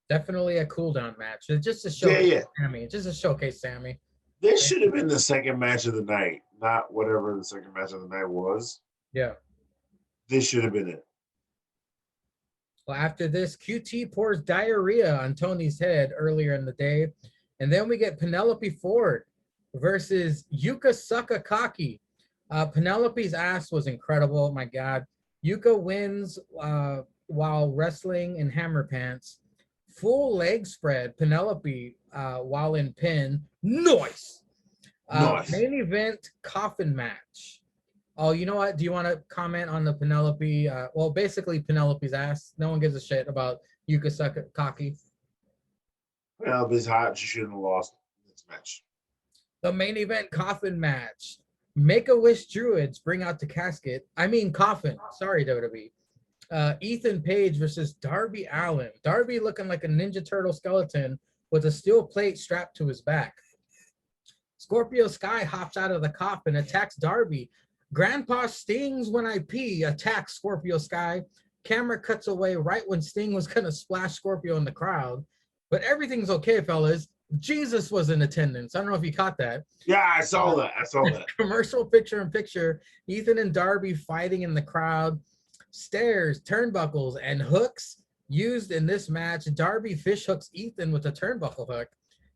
Definitely a cool down match. It's just to showcase Sammy. Just to showcase Sammy. This should have been the second match of the night, not whatever the second match of the night was. Yeah. This should have been it. Well, after this, QT pours diarrhea on Tony's head earlier in the day. And then we get Penelope Ford versus Yuka Sakakaki. Penelope's ass was incredible. Oh my God. Yuka wins while wrestling in hammer pants. Full leg spread. Penelope while in pin. Nice. Main event coffin match. Oh, you know what? Do you want to comment on the Penelope? Well, basically Penelope's ass. No one gives a shit about Yuka Sakakaki. Penelope's hot. She shouldn't have lost this match. The main event coffin match. Make-A-Wish Druids bring out the casket. I mean coffin. Sorry, WWE. Ethan Page versus Darby Allin. Darby looking like a Ninja Turtle skeleton with a steel plate strapped to his back. Scorpio Sky hops out of the coffin, attacks Darby. Grandpa Stings when I pee attacks Scorpio Sky. Camera cuts away right when Sting was going to splash Scorpio in the crowd. But everything's okay, fellas. Jesus was in attendance. I don't know if you caught that. Yeah, I saw that. Commercial picture-in-picture. Ethan and Darby fighting in the crowd. Stairs, turnbuckles, and hooks used in this match. Darby fish hooks Ethan with a turnbuckle hook.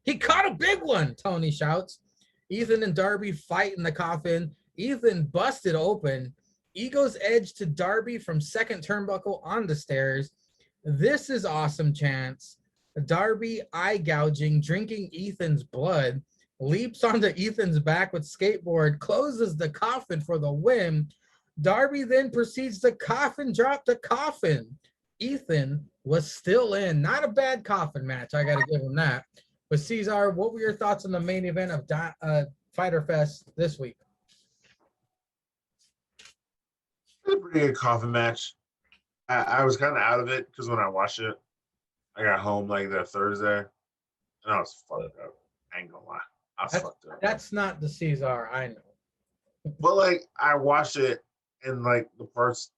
He caught a big one, Tony shouts. Ethan and Darby fight in the coffin. Ethan busted open. Ego's edge to Darby from second turnbuckle on the stairs. This is awesome chance. Darby eye gouging, drinking Ethan's blood. Leaps onto Ethan's back with skateboard. Closes the coffin for the win. Darby then proceeds to coffin drop the coffin. Ethan was still in. Not a bad coffin match. I got to give him that. But Ceizar, what were your thoughts on the main event of Fyter Fest this week? It was a pretty good coffin match. I was kind of out of it because when I watched it, I got home like that Thursday, and I was fucked up. I ain't gonna lie, I was fucked up. That's not the Ceizar I know. But like, I watched it, and like the parts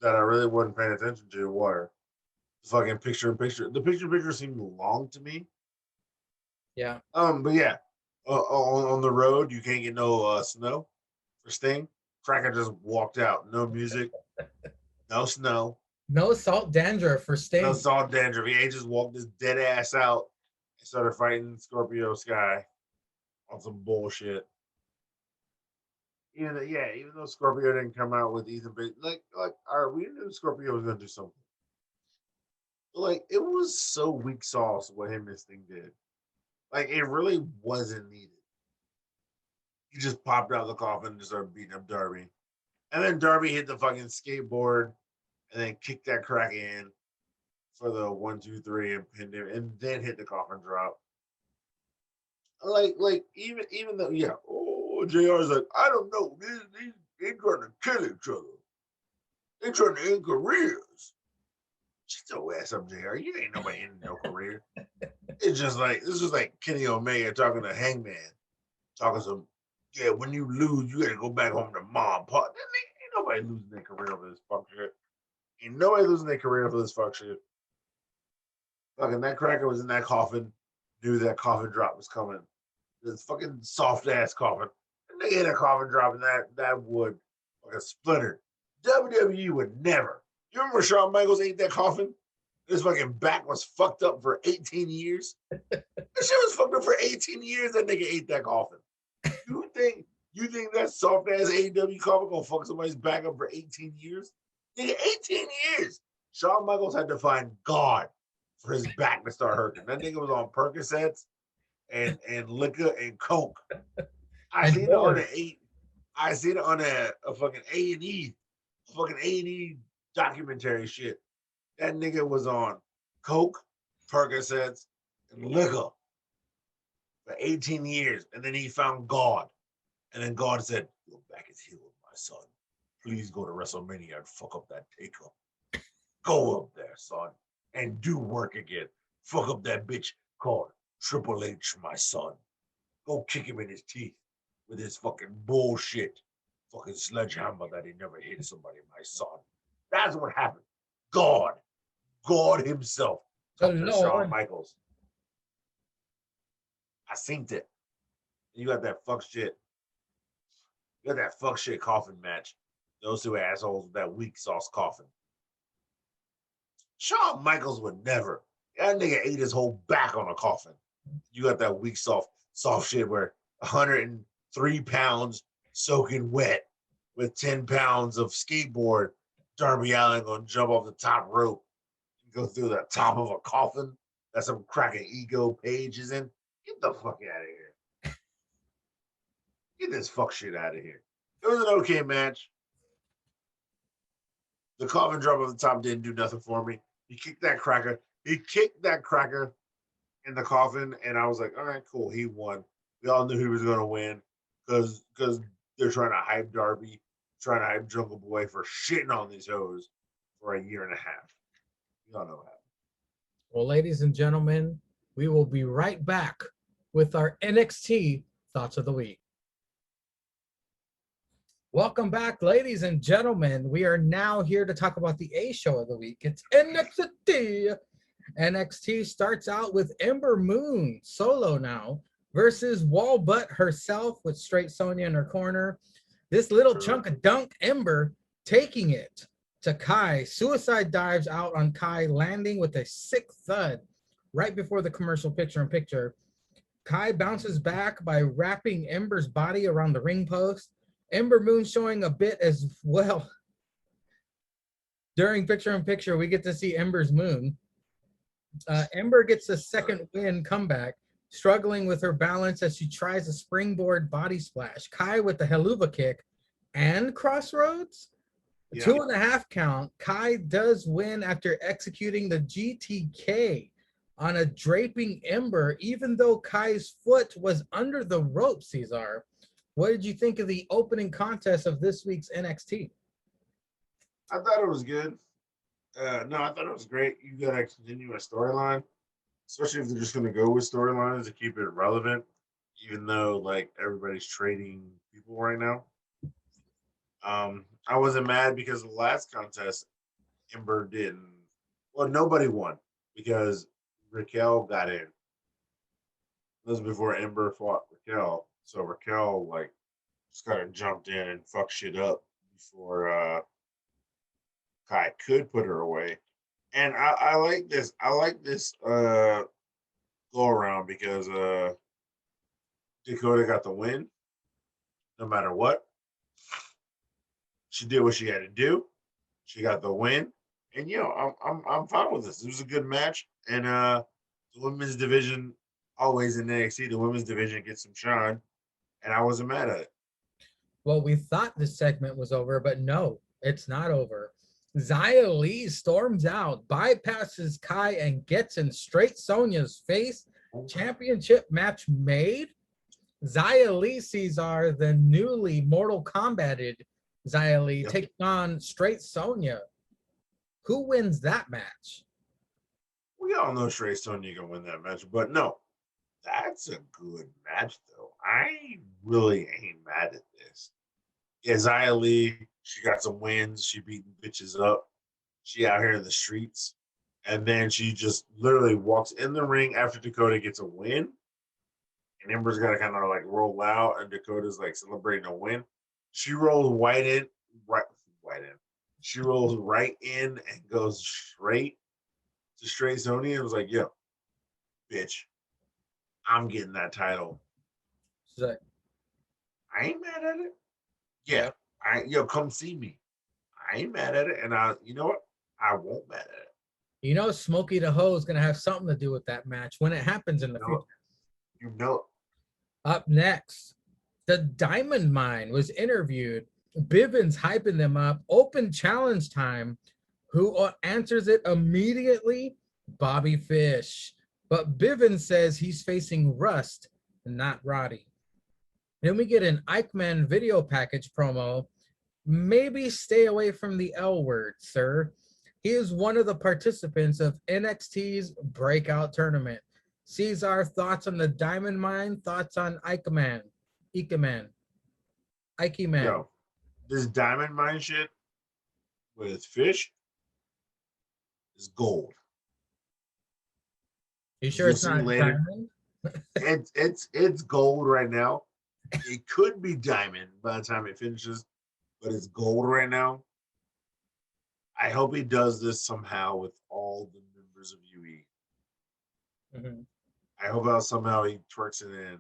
that I really wasn't paying attention to were the fucking picture in picture. The picture in picture seemed long to me. Yeah. But yeah, on the road you can't get no snow for Sting. Cracker just walked out. No music, no snow, No salt danger for Sting. no salt dandruff. He just walked his dead ass out and started fighting Scorpio Sky on some bullshit. Even though Scorpio didn't come out with Ethan Page, like, all right, we knew Scorpio was gonna do something. But like, it was so weak sauce what him and Sting did. Like, it really wasn't needed. He just popped out of the coffin and just started beating up Darby. And then Darby hit the fucking skateboard and then kicked that crack in for the 1, 2, 3 and pinned him and then hit the coffin drop. Like even though, yeah, JR's like, I don't know, they're trying to kill each other. They're trying to end careers. Shut your ass up, JR. You ain't nobody ending no career. It's just like, this is like Kenny Omega talking to Hangman. Talking some, yeah, when you lose, you gotta go back home to mom. Pop. Ain't nobody losing their career over this fuck shit. Ain't nobody losing their career for this fuck shit. Fucking that cracker was in that coffin, knew that coffin drop was coming. This fucking soft ass coffin. And they hit a coffin drop and that would like a splinter. WWE would never. You remember Shawn Michaels ate that coffin? His fucking back was fucked up for 18 years. That shit was fucked up for 18 years. That nigga ate that coffin. You think that soft ass AEW coffin gonna fuck somebody's back up for 18 years? Nigga, 18 years. Shawn Michaels had to find God for his back to start hurting. That nigga was on Percocets and liquor and coke. I seen it on a fucking A&E documentary shit. That nigga was on coke, Percocets, and liquor for 18 years. And then he found God. And then God said, your back is healed, my son. Please go to WrestleMania and fuck up that taker. Go up there, son, and do work again. Fuck up that bitch called Triple H, my son. Go kick him in his teeth with his fucking bullshit. Fucking sledgehammer that he never hit somebody, my son. That's what happened. God himself. Shawn Michaels. I synced it. You got that fuck shit. You got that fuck shit coffin match. Those two assholes with that weak sauce coffin. Shawn Michaels would never. That nigga ate his whole back on a coffin. You got that weak soft shit where 103 pounds soaking wet with 10 pounds of skateboard. Darby Allin gonna jump off the top rope and go through the top of a coffin that some cracking ego page is in. Get the fuck out of here. Get this fuck shit out of here. It was an okay match. The coffin drop off the top didn't do nothing for me. He kicked that cracker in the coffin, and I was like, all right, cool. He won. We all knew he was going to win because they're trying to hype Darby, trying to hype Jungle Boy for shitting on these hoes for a year and a half. You all know what happened. Well, ladies and gentlemen, we will be right back with our NXT Thoughts of the Week. Welcome back, ladies and gentlemen. We are now here to talk about the A show of the week. It's NXT. NXT starts out with Ember Moon, solo now, versus Wallbutt herself with Straight Sonya in her corner. This little chunk of dunk, Ember, taking it to Kai. Suicide dives out on Kai, landing with a sick thud right before the commercial picture-in-picture. Kai bounces back by wrapping Ember's body around the ring post. Ember Moon showing a bit as well. During picture-in-picture, we get to see Ember's moon. Ember gets a second win comeback, struggling with her balance as she tries a springboard body splash. Kai with the Helluva kick and Crossroads. Yeah. 2.5 count. Kai does win after executing the GTK on a draping Ember, even though Kai's foot was under the rope, Ceizar. What did you think of the opening contest of this week's NXT? I thought it was good. No, I thought it was great. You gotta continue a storyline, especially if they're just gonna go with storylines to keep it relevant, even though like everybody's trading people right now. I wasn't mad because the last contest Ember didn't. Well, nobody won because Raquel got in. This was before Ember fought Raquel, so Raquel like just kind of jumped in and fucked shit up before Kai could put her away. And I like this. I like this go around because Dakota got the win no matter what. She did what she had to do. She got the win. And I'm fine with this. It was a good match. And the women's division always in NXT, the women's division gets some shine. And I wasn't mad at it. Well, we thought this segment was over, but no, it's not over. Xia Li storms out, bypasses Kai, and gets in straight Sonya's face. Championship match made. Xia Li Ceizar, the newly Mortal Kombated Xia Li, takes on straight Sonya. Who wins that match? We all know straight Sonya gonna win that match, but no, that's a good match though. I really ain't mad at this. Yeah, Xia Li, she got some wins. She beating bitches up. She out here in the streets. And then she just literally walks in the ring after Dakota gets a win. And Ember's got to kind of like roll out, and Dakota's like celebrating a win. She rolls right in. She rolls right in and goes straight to straight Sonya and was like, yo, bitch, I'm getting that title. She's like, I ain't mad at it. Yeah, come see me. I ain't mad at it, and you know what? I won't mad at it. you know, Smokey the Ho is going to have something to do with that match when it happens in the future. You know it. Up next, the Diamond Mine was interviewed. Bivens hyping them up. Open challenge time. Who answers it immediately? Bobby Fish. But Bivens says he's facing Rust, not Roddy. Then we get an Eichmann video package promo. Maybe stay away from the L word, sir. He is one of the participants of NXT's breakout tournament. Ceizar, thoughts on the Diamond Mine? Thoughts on Eichmann? Eichmann. Yo, this Diamond Mine shit with Fish is gold. You sure it's not later. diamond? It's gold right now. It could be diamond by the time it finishes, but it's gold right now. I hope he does this somehow with all the members of UE. Mm-hmm. I hope somehow he twerks it in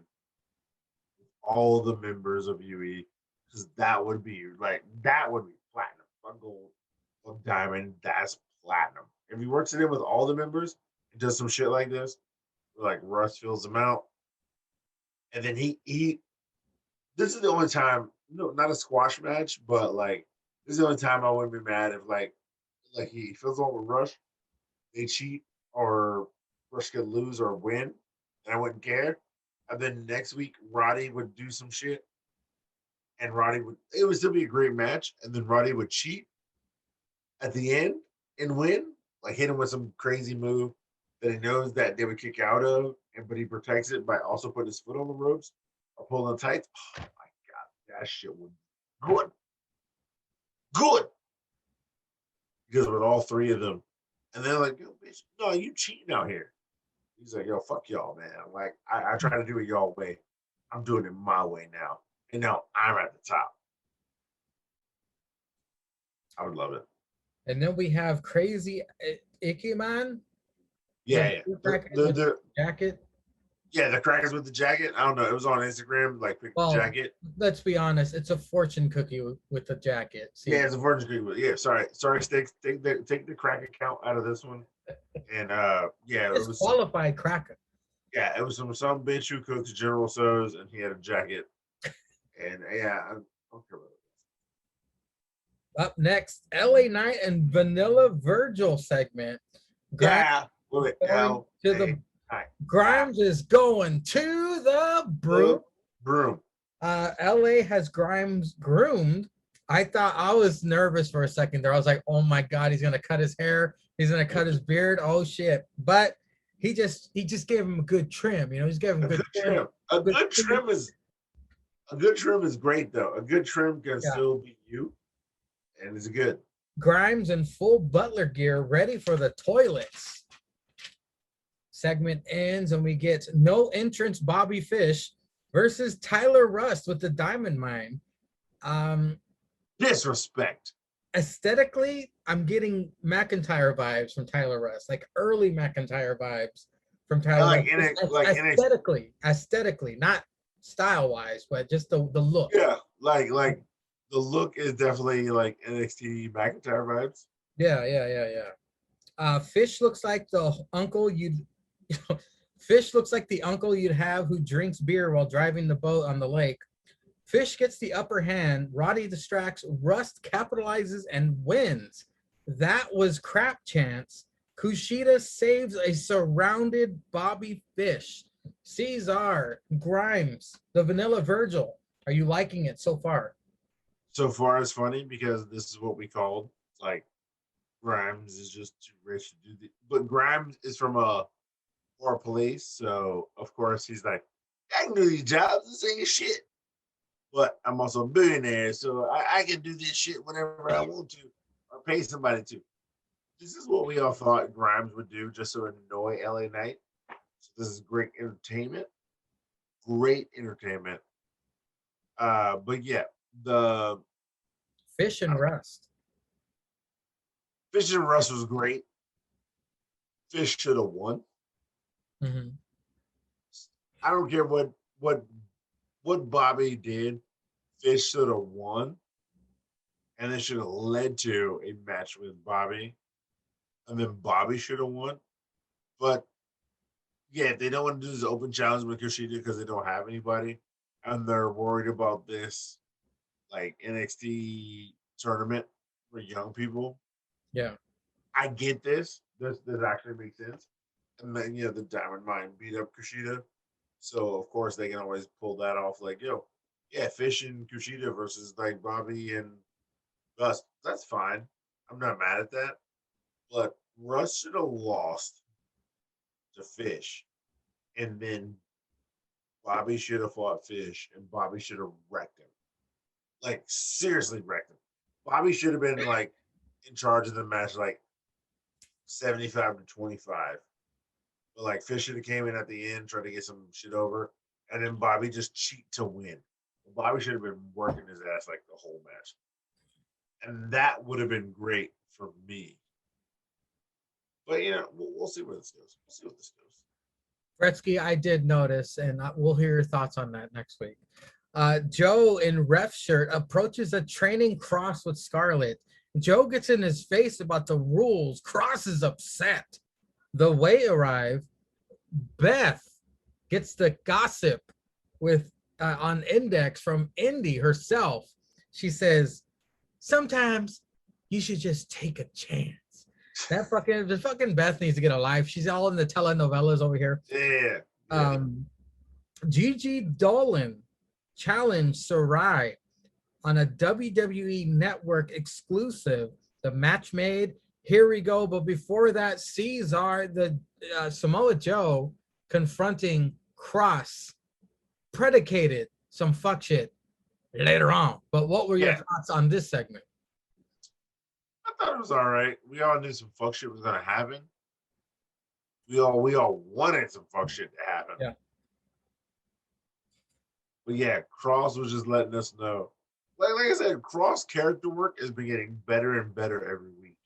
with all the members of UE, because that would be platinum. Not gold, or diamond. That's platinum. If he works it in with all the members and does some shit like this, like Russ fills them out, and then he. This is the only time, not a squash match, but like this is the only time I wouldn't be mad if like he fills them out with Rush, they cheat or Rush could lose or win, and I wouldn't care. And then next week Roddy would do some shit, and it would still be a great match, and then Roddy would cheat at the end and win, like hit him with some crazy move that he knows that they would kick out of, but he protects it by also putting his foot on the ropes or pulling tight. Oh my god, that shit would be good. Because with all three of them, and they're like, yo, bitch, no, you cheating out here. He's like, yo, fuck y'all, man. Like, I try to do it y'all way. I'm doing it my way now. And now I'm at the top. I would love it. And then we have Crazy Icky Man. Yeah. The jacket. Yeah, the crackers with the jacket. I don't know. It was on Instagram, like pick the jacket. Let's be honest. It's a fortune cookie with the jacket. See? Yeah, it's a fortune cookie. Yeah, sorry. Take the crack account out of this one. And yeah, it was qualified cracker. Yeah, it was some bitch who cooks General Tso's, and he had a jacket. And yeah, I don't care about it. Up next, LA Knight and Vanilla Virgil segment. Grimes is going to the broom. Broom. LA has Grimes groomed I was nervous for a second there. I was like, oh my God, he's gonna cut his hair, he's gonna cut his beard. Oh shit. But he just gave him a good trim, you know, he's gave him A good good trim. A good trim is great though. A good trim can Yeah. still be you, and it's good. Grimes in full butler gear, ready for the toilets. Segment ends and we get no entrance Bobby Fish versus Tyler Rust with the Diamond Mine. Disrespect. Aesthetically, I'm getting McIntyre vibes from Tyler Rust, like early McIntyre vibes from Tyler Rust. Aesthetically, not style wise, but just the look. Yeah, like the look is definitely like NXT McIntyre vibes. Yeah. Fish looks like the uncle Fish looks like the uncle you'd have who drinks beer while driving the boat on the lake. Fish gets the upper hand. Roddy distracts. Rust capitalizes and wins. That was crap chance. Kushida saves a surrounded Bobby Fish. Ceizar, Grimes, the Vanilla Virgil. Are you liking it so far? So far, it's funny because this is what we called like Grimes is just too rich to do the. But Grimes is from a or police, so of course he's like, I can do these jobs. This ain't shit. But I'm also a billionaire, so I can do this shit whenever I want to or pay somebody to. This is what we all thought Grimes would do just to annoy LA Knight. So this is great entertainment. Great entertainment. But yeah, the Fish and Rust. Fish and Rust was great. Fish should have won. Mm-hmm. I don't care what Bobby did. Fish should have won, and it should have led to a match with Bobby, and then Bobby should have won. But yeah, they don't want to do this open challenge with Kushida because they don't have anybody, and they're worried about this like NXT tournament for young people. Yeah, I get this. This actually makes sense. And then the Diamond Mine beat up Kushida, so of course they can always pull that off. Like, yo, yeah, Fish and Kushida versus like Bobby and Rust. That's fine. I'm not mad at that. But Rust should have lost to Fish, and then Bobby should have fought Fish, and Bobby should have wrecked him. Like seriously wrecked him. Bobby should have been like in charge of the match, like 75-25. But like Fish should have came in at the end, tried to get some shit over, and then Bobby just cheat to win. Bobby should have been working his ass like the whole match, and that would have been great for me. But we'll see where this goes. We'll see what this goes. Bretsky, I did notice, and we'll hear your thoughts on that next week. Joe in ref shirt approaches a training Cross with Scarlett. Joe gets in his face about the rules. Cross is upset. The way arrive. Beth gets the gossip with on Index from Indy herself. She says, sometimes you should just take a chance. The fucking Beth needs to get a life. She's all in the telenovelas over here. Yeah. Gigi Dolan challenged Sarai on a WWE Network exclusive. The match made. Here we go. But before that, Ceizar, the Samoa Joe, confronting Cross, predicated some fuck shit later on. But what were your thoughts on this segment? I thought it was all right. We all knew some fuck shit was gonna happen. We all wanted some fuck shit to happen. Yeah. But yeah, Cross was just letting us know. Like I said, Cross character work has been getting better and better every week.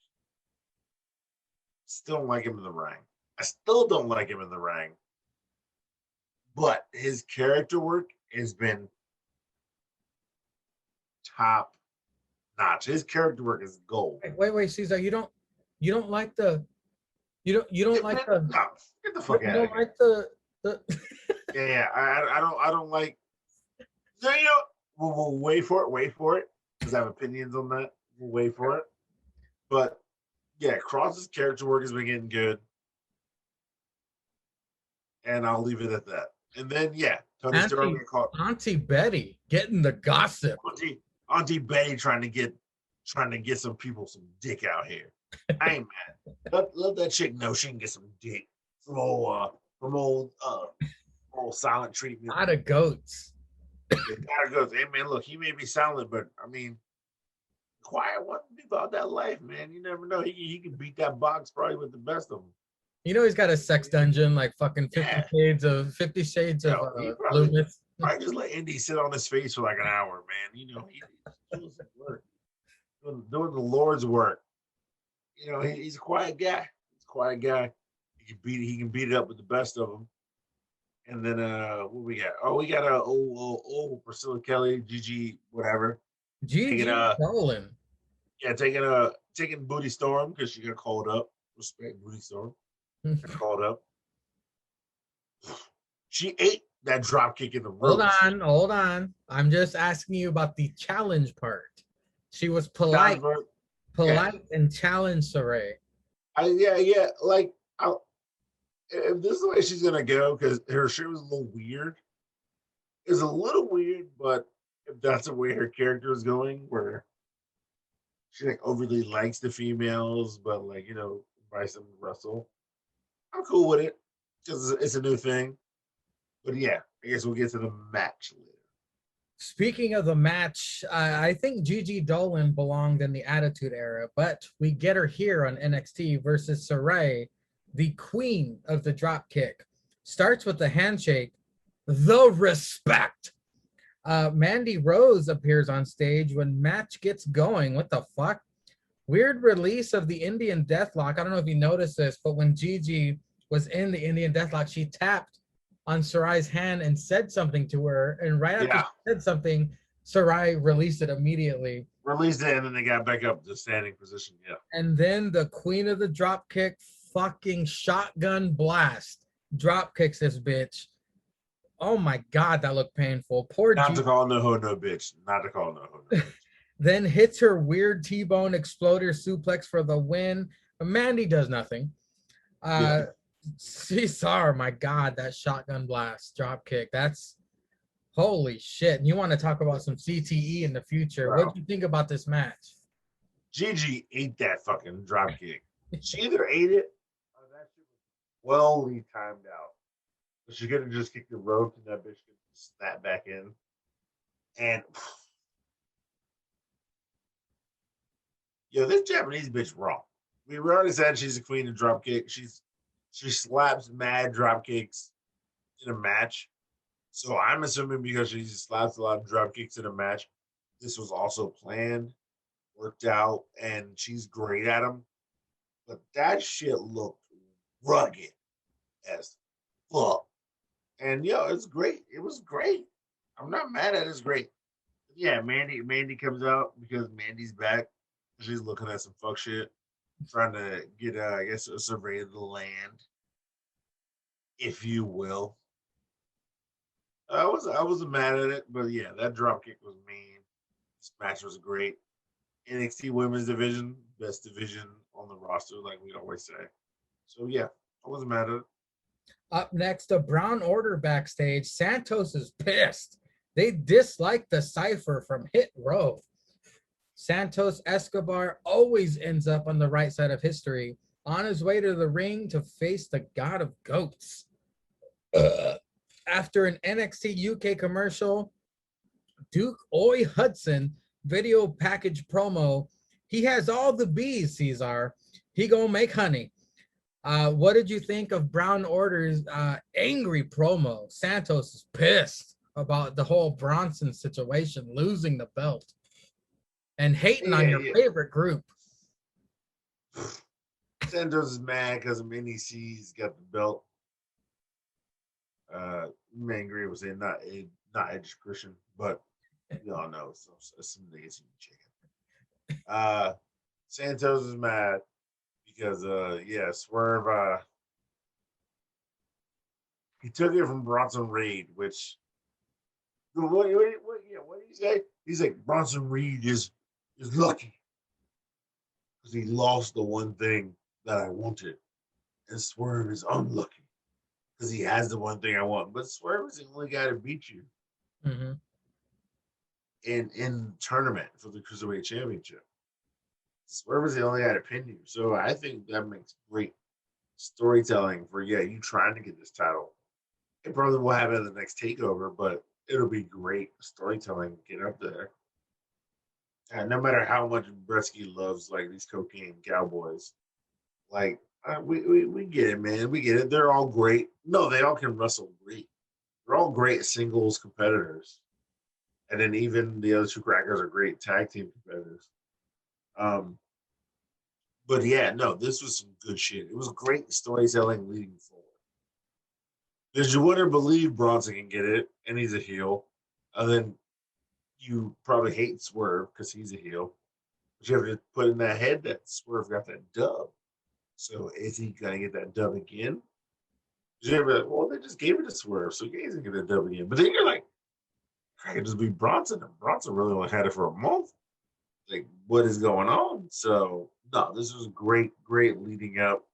Still don't like him in the ring. I still don't like him in the ring. But his character work has been top notch. His character work is gold. Wait, Ceizar, you don't like the no, get the fuck out of here. Like the Yeah, I don't like. We'll wait for it, because I have opinions on that. We'll wait for it. But yeah, Cross's character work has been getting good, and I'll leave it at that. And then Tony Storm got caught. Auntie Betty getting the gossip. Auntie Betty trying to get some people some dick out here. I ain't mad. Let that chick know she can get some dick from old silent treatment. Lot of goats. They gotta go. Hey man, look, he may be silent, but I mean, quiet one about that life, man. You never know. He can beat that box probably with the best of them. You know he's got a sex dungeon like fucking 50 Yeah. Shades of He Loomis. probably just let Indy sit on his face for like an hour, man. You know, he's doing some work, doing the Lord's work. You know, he's a quiet guy. He's a quiet guy. He can beat it up with the best of them. And then what we got? Oh, we got old Priscilla Kelly, Gigi, whatever. Gigi Dolan. Yeah, taking Booty Storm because she got called up. Respect Booty Storm. Got called up. She ate that drop kick in the room. Hold on. I'm just asking you about the challenge part. She was polite and challenged Saray. Yeah. Like, if this is the way she's gonna go, because her shit was a little weird. It's a little weird, but if that's the way her character is going, where she like overly likes the females, but like invites them to wrestle, I'm cool with it because it's a new thing. But yeah, I guess we'll get to the match later. Speaking of the match, I think Gigi Dolan belonged in the Attitude Era, but we get her here on NXT versus Saray, the queen of the drop kick. Starts with the handshake, the respect. Mandy Rose appears on stage when match gets going. What the fuck? Weird release of the Indian Deathlock. I don't know if you noticed this, but when Gigi was in the Indian Deathlock, she tapped on Saray's hand and said something to her. And right after she said something, Saray released it immediately. Released it, and then they got back up to standing position. Yeah. And then the queen of the drop kick fucking shotgun blast drop kicks this bitch. Oh my god, that looked painful. Poor Not to call no ho no bitch. Not to call no ho no bitch. Then hits her weird T-bone exploder suplex for the win. Mandy does nothing. Ceizar, my god, that shotgun blast drop kick. That's holy shit. And you want to talk about some CTE in the future. What do you think about this match? Gigi ate that fucking drop kick. She either ate it or that shit was well timed out. So she could have just kicked the rope and that bitch could snap back in. And this Japanese bitch wrong. We already said she's a queen of drop kick. She slaps mad drop kicks in a match. So I'm assuming because she slaps a lot of drop kicks in a match, this was also planned, worked out, and she's great at them. But that shit looked rugged as fuck. And it's great. It was great. I'm not mad at it. It's great. Yeah, Mandy comes out because Mandy's back. She's looking at some fuck shit, trying to get, I guess, a survey of the land, if you will. I wasn't mad at it, but yeah, that drop kick was mean. This match was great. NXT Women's Division, best division on the roster, like we always say. So yeah, I wasn't mad at it. Up next, the Brown Order backstage. Santos is pissed. They dislike the Cypher from Hit Row. Santos Escobar always ends up on the right side of history, on his way to the ring to face the God of Goats. After an NXT UK commercial, Duke Oi Hudson video package promo. He has all the bees, Ceizar. He gonna make honey. What did you think of Brown Order's angry promo? Santos is pissed about the whole Bronson situation, losing the belt, and hating on your favorite group. Santos is mad because NEC's got the belt. Mangria was saying not Edge Christian, but y'all know some niggas chicken. Santos is mad because Swerve he took it from Bronson Reed, which what did he say? He's like, Bronson Reed is lucky because he lost the one thing that I wanted, and Swerve is unlucky because he has the one thing I want. But Swerve is the only guy to beat you. Mm-hmm. in tournament for the Cruiserweight Championship. Swerve is the only guy to pin you. So I think that makes great storytelling for, you trying to get this title. It probably will happen in the next takeover, but it'll be great storytelling to get up there. And no matter how much Bretsky loves like these cocaine cowboys, like we get it, man. We get it. They're all great. No, they all can wrestle great. They're all great singles competitors. And then even the other two crackers are great tag team competitors. But yeah, no, this was some good shit. It was great storytelling leading forward. Because you wouldn't believe Bronson can get it, and he's a heel. And then you probably hate Swerve because he's a heel. But you have to put in that head that Swerve got that dub. So is he gonna get that dub again? Well, they just gave it to Swerve, so yeah, he's gonna get that dub again. But then you're like, I could just be Bronson. And Bronson really only had it for a month. Like, what is going on? So no, this was great leading up,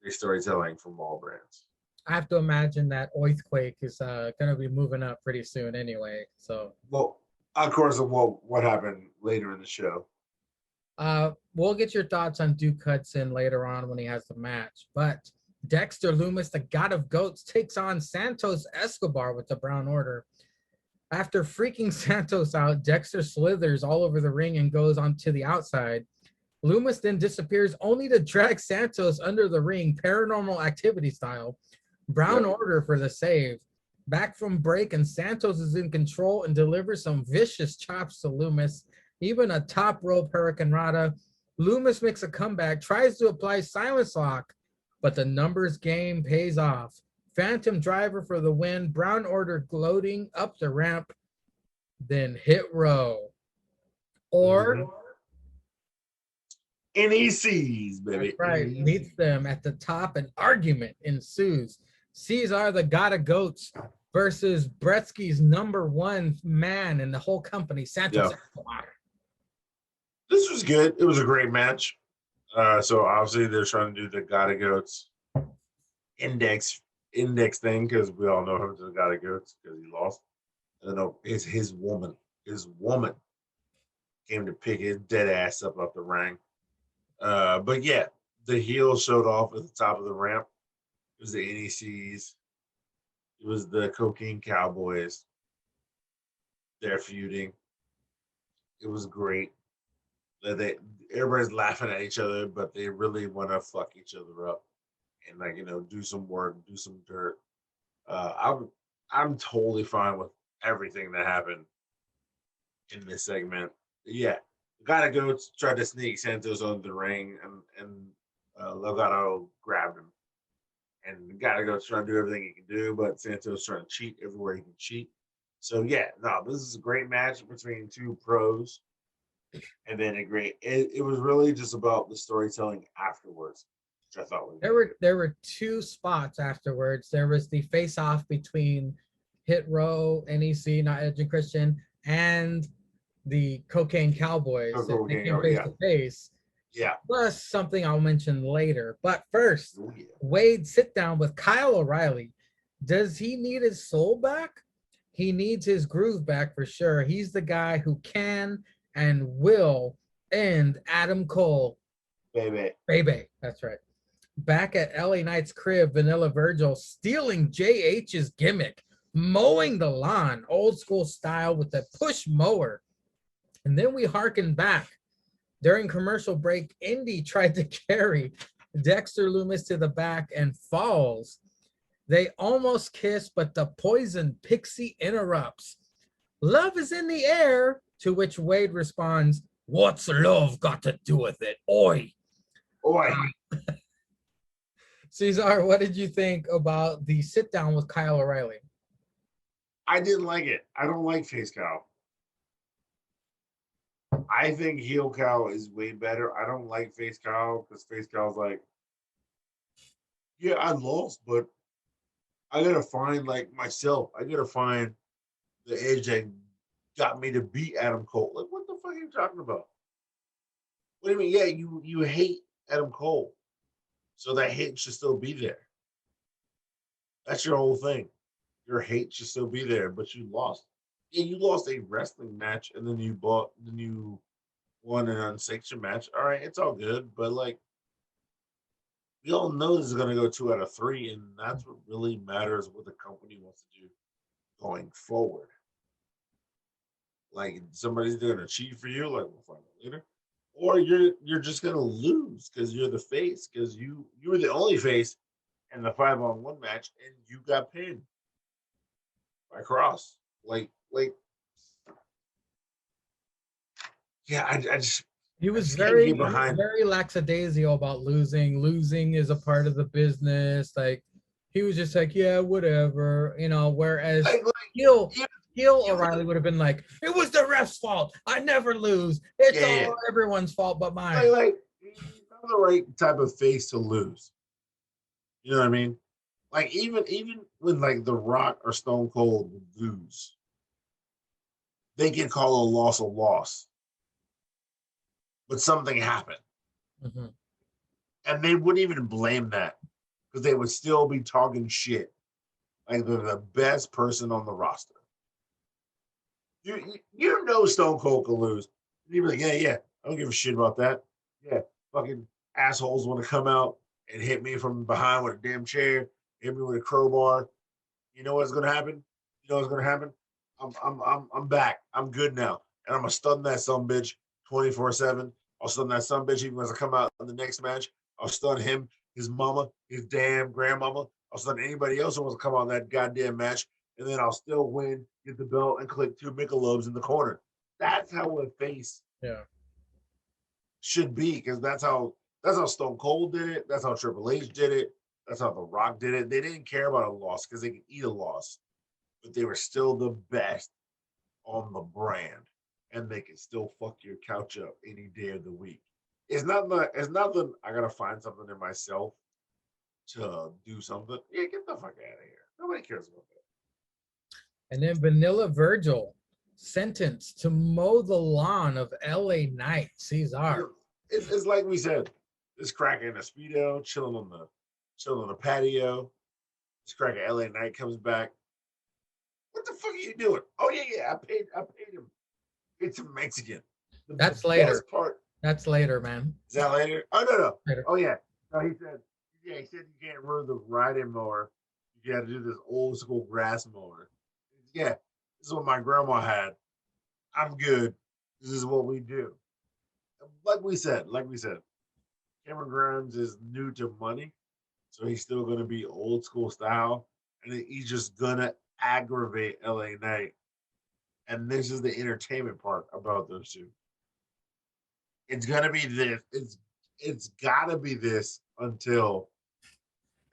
great storytelling from all brands. I have to imagine that Oathquake is gonna be moving up pretty soon anyway. So well, of course, what happened later in the show. we'll get your thoughts on Duke Hudson later on when he has the match. But Dexter Lumis, the God of Goats, takes on Santos Escobar with the Brown Order. After freaking Santos out, Dexter slithers all over the ring and goes on to the outside. Lumis then disappears only to drag Santos under the ring, Paranormal Activity style. Brown Order for the save. Back from break, and Santos is in control and delivers some vicious chops to Lumis, even a top rope Hurricane Rana. Lumis makes a comeback, tries to apply Silence Lock, but the numbers game pays off. Phantom Driver for the win. Brown Order gloating up the ramp, then Hit Row. Or NECs, baby. that's right, meets them at the top. An argument ensues. Ceizar, the God of Goats, versus Brettzky's number one man in the whole company, Santos Escobar. This was good. It was a great match. So obviously they're trying to do the God of Goats index thing because we all know him as the God of Goats because he lost. I don't know. It's his woman. His woman came to pick his dead ass up off the ring. But yeah, the heel showed off at the top of the ramp. It was the NECs. It was the Cocaine Cowboys. They're feuding. It was great. Everybody's laughing at each other, but they really want to fuck each other up and do some work, do some dirt. I'm totally fine with everything that happened in this segment. Yeah, gotta go try to sneak Santos on the ring, and Legado grabbed him, and gotta go try to do everything he can do, but Santos trying to cheat everywhere he can cheat. So yeah, no, this is a great match between two pros. And then it was really just about the storytelling afterwards, which I thought was there were two spots afterwards. There was the face off between Hit Row, NEC, not Edge and Christian, and the Cocaine Cowboys. They came face to face. Yeah. Plus something I'll mention later. But first, Wade sit down with Kyle O'Reilly. Does he need his soul back? He needs his groove back for sure. He's the guy who can and will end Adam Cole. Baby. That's right. Back at LA Knight's crib, Vanilla Virgil stealing JH's gimmick, mowing the lawn, old school style with a push mower. And then we harken back. During commercial break, Indy tried to carry Dexter Lumis to the back and falls. They almost kiss, but the poison pixie interrupts. Love is in the air, to which Wade responds, "What's love got to do with it? Oi." Oi. Ceizar, what did you think about the sit down with Kyle O'Reilly? I didn't like it. I don't like face Kyle. I think heel Kyle is way better. I don't like face Kyle because face Kyle's like, yeah, I lost, but I gotta find like myself. I gotta find the edge that got me to beat Adam Cole. Like, what the fuck are you talking about? What do you mean? Yeah, you hate Adam Cole, so that hate should still be there. That's your whole thing. Your hate should still be there, but you lost. Yeah, you lost a wrestling match, and then you won an unsanctioned match. All right, it's all good, but like we all know this is going to go 2 out of 3, and that's what really matters. What the company wants to do going forward. Like somebody's going to cheat for you, like we'll find out later, or you're just going to lose because you're the face, because you were the only face in the 5-on-1 match, and you got pinned by Cross. Like, yeah, I just He I was just can't very, get behind. very lackadaisical about losing. Losing is a part of the business. Like he was just like, yeah, whatever, you know. Whereas Like, heel, you, heel you O'Reilly would have been like, it was the ref's fault. I never lose. It's yeah, all everyone's fault but like, mine. like he's not the right type of face to lose. You know what I mean? Like even when like The Rock or Stone Cold would lose, they can call a loss, but something happened, Mm-hmm. and they wouldn't even blame that because they would still be talking shit like they're the best person on the roster. You know Stone Cold can lose. And you'd be like, yeah, I don't give a shit about that. Yeah, fucking assholes want to come out and hit me from behind with a damn chair, hit me with a crowbar. You know what's gonna happen? You know what's gonna happen? I'm back. I'm good now. And I'm gonna stun that son bitch 24/7. I'll stun that son bitch even as I come out in the next match. I'll stun him, his mama, his damn grandmama. I'll stun anybody else who wants to come on that goddamn match. And then I'll still win, get the belt, and click 2 Michelobes in the corner. That's how a face Yeah. should be, because that's how Stone Cold did it. That's how Triple H did it. That's how The Rock did it. They didn't care about a loss because they could eat a loss, but they were still the best on the brand, and they can still fuck your couch up any day of the week. It's nothing. I gotta find something in myself to do something. Yeah, get the fuck out of here. Nobody cares about that. And then Vanilla Virgil sentenced to mow the lawn of LA Knight, Ceizar. It's like we said. This cracker in a speedo, chilling on the patio. This cracker LA Knight comes back. What the fuck are you doing? Oh yeah. I paid him. It's a Mexican. That's The later. best part. That's later, man. Is that later? Oh no. Later. Oh yeah. No, he said you can't run the riding mower. You got to do this old school grass mower. Yeah, this is what my grandma had. I'm good. This is what we do. Like we said, Cameron Grimes is new to money, so he's still gonna be old school style, and he's just gonna aggravate LA Knight. And this is the entertainment part about those two. It's gonna be this. It's gotta be this until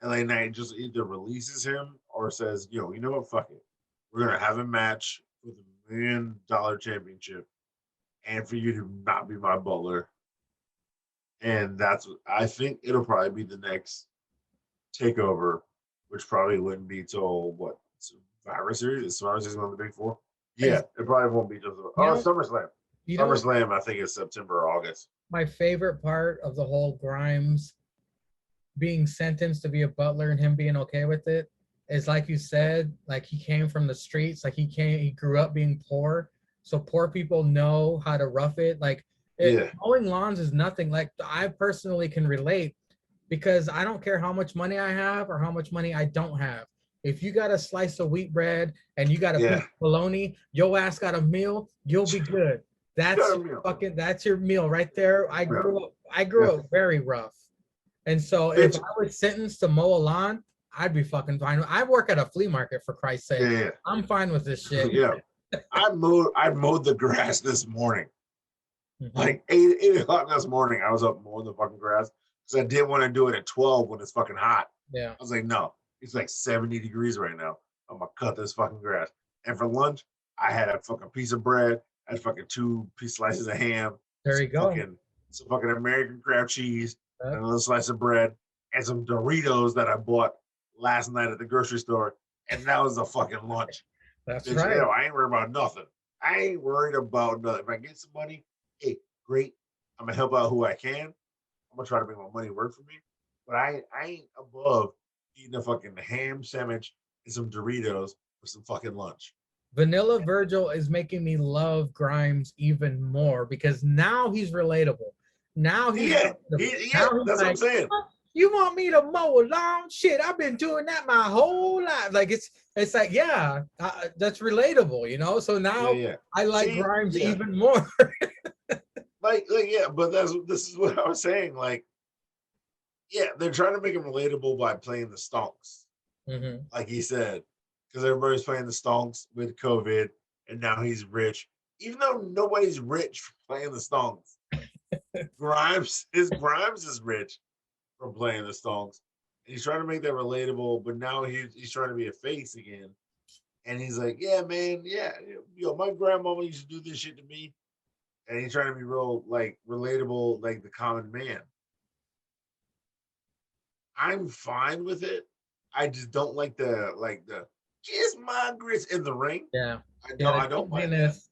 LA Knight just either releases him or says, "Yo, you know what? Fuck it. We're gonna have a match for the $1 million championship, and for you to not be my butler." And that's what I think it'll probably be the next takeover, which probably wouldn't be till what, Survivor Series? Is Survivor Series one of the big four? Yeah, it probably won't be till SummerSlam. SummerSlam, I think, is September or August. My favorite part of the whole Grimes being sentenced to be a butler and him being okay with it is, like you said, like he came from the streets, like he grew up being poor, so poor people know how to rough it. Like mowing lawns is nothing. Like I personally can relate because I don't care how much money I have or how much money I don't have. If you got a slice of wheat bread and you got a piece of bologna, your ass got a meal, you'll be good. That's your meal right there. I grew up very rough. And so if I was sentenced to mow a lawn, I'd be fucking fine. I work at a flea market, for Christ's sake. Yeah. I'm fine with this shit. Yeah. I mowed the grass this morning. Mhm. Like 8 o'clock this morning, I was up mowing the fucking grass because I didn't want to do it at 12 when it's fucking hot. Yeah. I was like, no, it's like 70 degrees right now. I'm gonna cut this fucking grass. And for lunch, I had a fucking piece of bread, I had fucking 2 slices of ham. There you go. Some fucking American crab cheese, and a little slice of bread, and some Doritos that I bought last night at the grocery store. And that was a fucking lunch. That's Bitch, right. I ain't worried about nothing. I ain't worried about nothing. If I get some money, hey, great. I'm gonna help out who I can. I'm gonna try to make my money work for me. But I ain't above eating a fucking ham sandwich and some Doritos for some fucking lunch. Vanilla Virgil is making me love Grimes even more because now he's relatable. Now he's Yeah, now he's that's what I'm like, saying. "Huh? You want me to mow a lawn? Shit, I've been doing that my whole life." Like it's like, yeah, that's relatable, you know. So Yeah, now yeah. I like See, Grimes yeah, even more. yeah, but this is what I was saying. Like, yeah, they're trying to make him relatable by playing the stonks, Mhm. like he said, because everybody's playing the stonks with COVID, and now he's rich. Even though nobody's rich for playing the stonks, Grimes is rich from playing the stonks. And he's trying to make that relatable, but now he's trying to be a face again. And he's like, yeah, man, yeah, my grandmama used to do this shit to me. And he's trying to be real, like, relatable, like the common man. I'm fine with it. I just don't like the kiss my grits in the ring. Yeah. I Yeah, don't the I don't like that. cheesiness.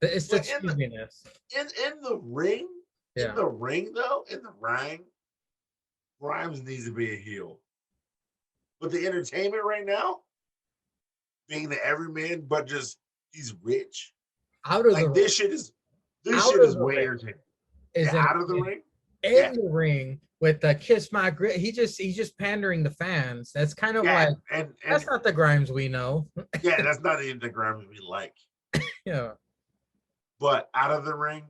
It's the But cheesiness. in the ring, Yeah. in the ring, Grimes needs to be a heel. But the entertainment right now, being the everyman, but just he's rich. Out of the Like ring. this Out shit of is the way ring entertaining. is Yeah, out of the entertaining. ring. Yeah, In the ring with the kiss my grit, he's just pandering the fans. That's kind of yeah, like and that's not the Grimes we know. yeah, that's not even the Grimes we like. Yeah. But out of the ring,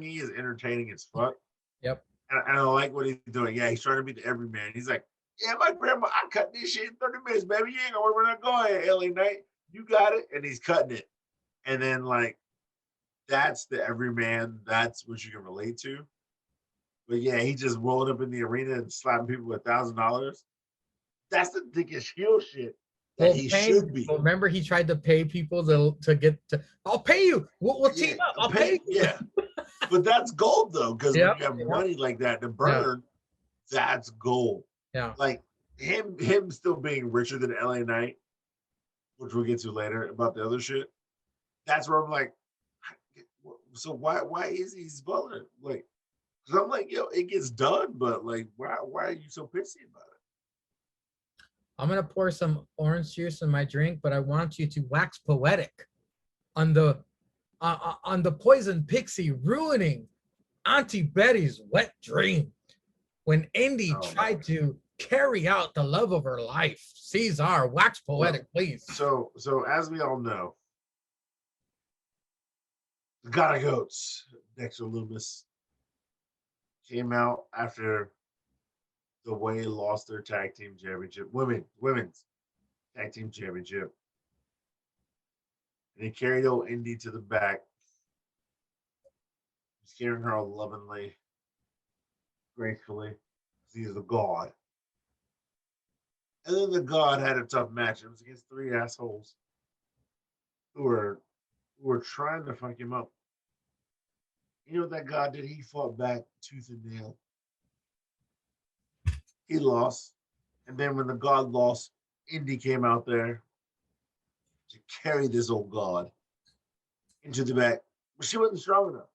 he is entertaining as fuck. Yep. And I like what he's doing. Yeah, he's trying to be the everyman. He's like, yeah, my grandma, I cut this shit in 30 minutes, baby. You ain't gonna worry about going, LA Knight. You got it. And he's cutting it. And then, like, that's the everyman. That's what you can relate to. But yeah, he just rolling up in the arena and slapping people with $1,000. That's the thickest heel shit that Well, he paying should be. people. Remember, he tried to pay people to get to. I'll pay you. We'll Yeah, team up. I'll pay you. yeah. But that's gold though, because when Yep. you have Yep. money like that to Yeah. burn, that's gold. Yeah. Like him still being richer than LA Knight, which we'll get to later about the other shit. That's where I'm like, so why is he smaller? Like, because I'm like, yo, it gets done, but like, why are you so pissy about it? I'm gonna pour some orange juice in my drink, but I want you to wax poetic on the poison pixie ruining Auntie Betty's wet dream when Indy Oh, tried to carry out the love of her life. Ceizar, wax poetic, please. So as we all know, the God of Goats, Dexter Loomis, came out after the Way lost their tag team championship, women's tag team championship. And he carried old Indy to the back. He's carrying her lovingly, gracefully. He is the God. And then the God had a tough match. It was against three assholes who were trying to fuck him up. You know what that God did? He fought back tooth and nail. He lost. And then when the God lost, Indy came out there to carry this old God into the back. But she wasn't strong enough.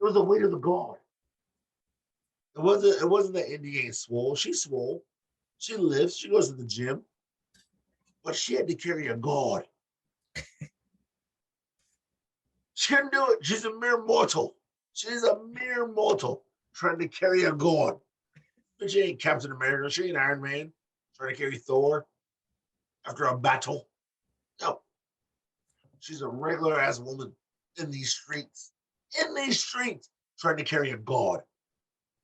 It was the weight of the God. It wasn't that Indy ain't swole. She's swole. She lifts. She goes to the gym. But she had to carry a God. She couldn't do it. She's a mere mortal. She's a mere mortal trying to carry a God. But she ain't Captain America. She ain't Iron Man trying to carry Thor after a battle. No. She's a regular ass woman in these streets. In these streets, trying to carry a God.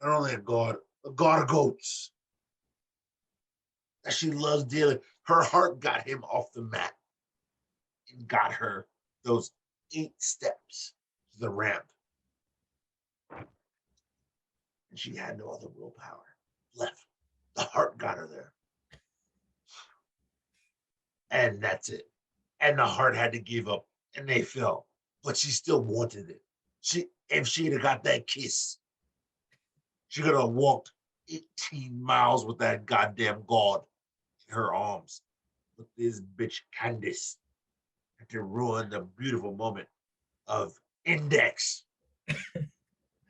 Not only a God of goats that she loves dearly. Her heart got him off the mat and got her those 8 steps to the ramp. And she had no other willpower left. The heart got her there. And that's it. And the heart had to give up. And they fell. But she still wanted it. If she'd have got that kiss, she could have walked 18 miles with that goddamn God in her arms. But this bitch Candice had to ruin the beautiful moment of index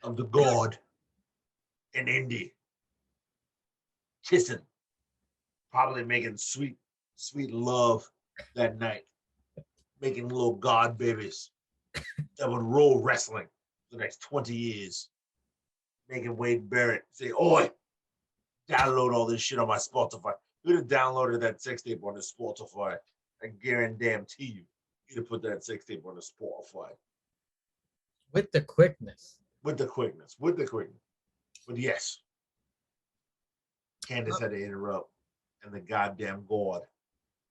of the God and Indy kissing, probably making sweet love that night. making little god babies that would rule wrestling for the next 20 years. Making Wade Barrett say, "Oi, download all this shit on my Spotify." You'd have downloaded that sex tape on the Spotify. I guarantee you, you'd have put that sex tape on the Spotify. With the quickness. With the quickness. But yes, Candace had to interrupt, and the goddamn god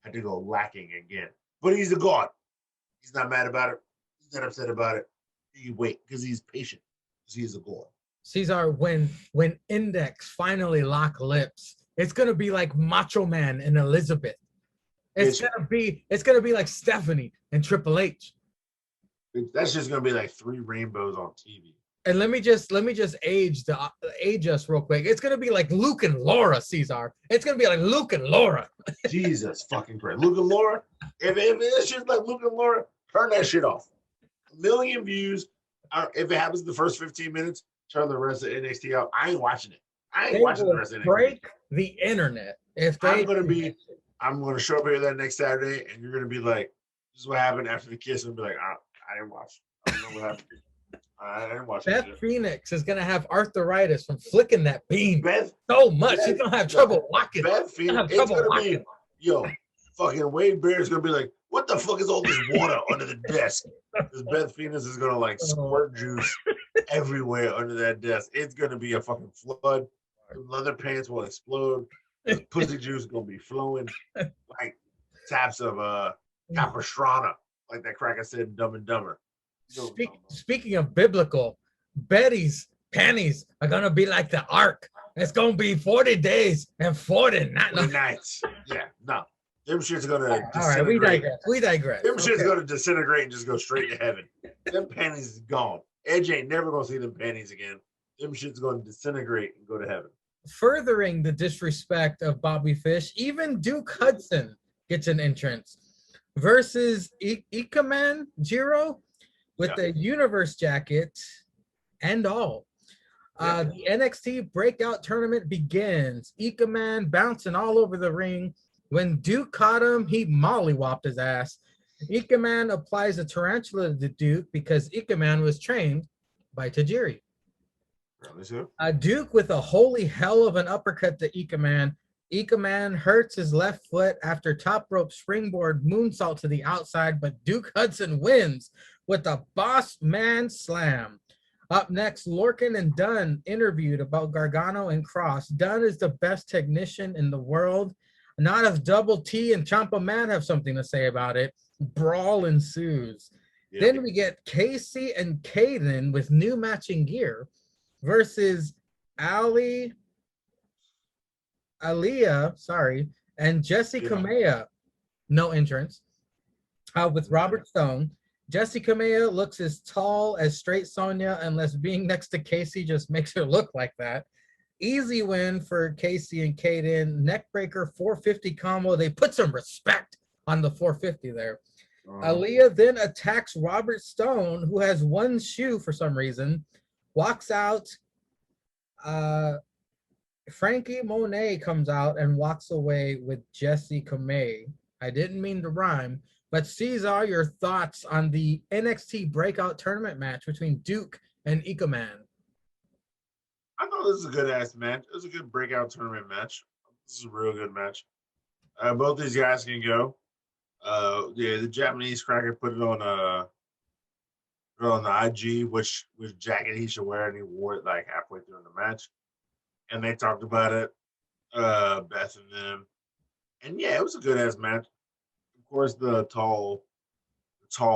had to go lacking again. But he's a god. He's not mad about it. He's not upset about it. He wait, because he's patient. Because he is a god. Ceizar, when Index finally lock lips, it's gonna be like Macho Man and Elizabeth. It's gonna be like Stephanie and Triple H. That's just gonna be like 3 rainbows on TV. And let me just age us real quick. It's gonna be like Luke and Laura, Ceizar. It's gonna be like Luke and Laura. Jesus fucking Christ. Luke and Laura, if it's shit's like Luke and Laura, turn that shit off. 1 million views. If it happens in the first 15 minutes, turn the rest of NXT out. I ain't watching it. I ain't watching the rest of NXT. Break the internet. I'm gonna show up here that next Saturday, and you're gonna be like, "This is what happened after the kiss," and be like, "I didn't watch. I don't know what happened. I didn't watch." Beth Phoenix is gonna have arthritis from flicking that beam Beth, so much. She's gonna have trouble walking. Beth Phoenix, it's gonna be, fucking Wade Bear's gonna be like, "What the fuck is all this water under the desk?" Because Beth Phoenix is gonna like squirt juice everywhere under that desk. It's gonna be a fucking flood. The leather pants will explode. The pussy juice gonna be flowing like taps of Capistrano, like that cracker said in Dumb and Dumber. Speaking of biblical, Betty's panties are gonna be like the ark. It's gonna be 40 days and 40 nights. Yeah, no. Them shit's gonna all right, we digress. Them shit's gonna disintegrate and just go straight to heaven. Them panties is gone. Edge ain't never gonna see them panties again. Them shit's gonna disintegrate and go to heaven. Furthering the disrespect of Bobby Fish, even Duke Hudson gets an entrance versus Ikemen Jiro with the Universe jacket and all. The NXT Breakout Tournament begins. Ikemen bouncing all over the ring. When Duke caught him, he mollywopped his ass. Ikemen applies a tarantula to Duke because Ikemen was trained by Tajiri. Duke with a holy hell of an uppercut to Ikemen. Ikemen hurts his left foot after top rope springboard moonsault to the outside, but Duke Hudson wins with a boss man slam. Up next, Lorcan and Dunn interviewed about Gargano and Cross. Dunn is the best technician in the world. Not if Double T and Ciampa Man have something to say about it. Brawl ensues. Yeah. Then we get Casey and Caden with new matching gear versus Aliyah, and Jessie Kamea. No entrance. With Robert Stone. Jessie Kamea looks as tall as straight Sonya, unless being next to Casey just makes her look like that. Easy win for Casey and Caden. Neckbreaker 450 combo. They put some respect on the 450 there. Aliyah then attacks Robert Stone, who has one shoe for some reason. Walks out. Frankie Monet comes out and walks away with Jessie Kamea. I didn't mean to rhyme, but Ceizar, your thoughts on the NXT Breakout Tournament match between Duke and Ikemen? I thought this was a good ass match. It was a good breakout tournament match. This is a real good match. Both these guys can go. The Japanese cracker put it on the IG, which jacket he should wear, and he wore it like halfway through the match. And they talked about it, Beth and them. And yeah, it was a good ass match. Of course, the tall,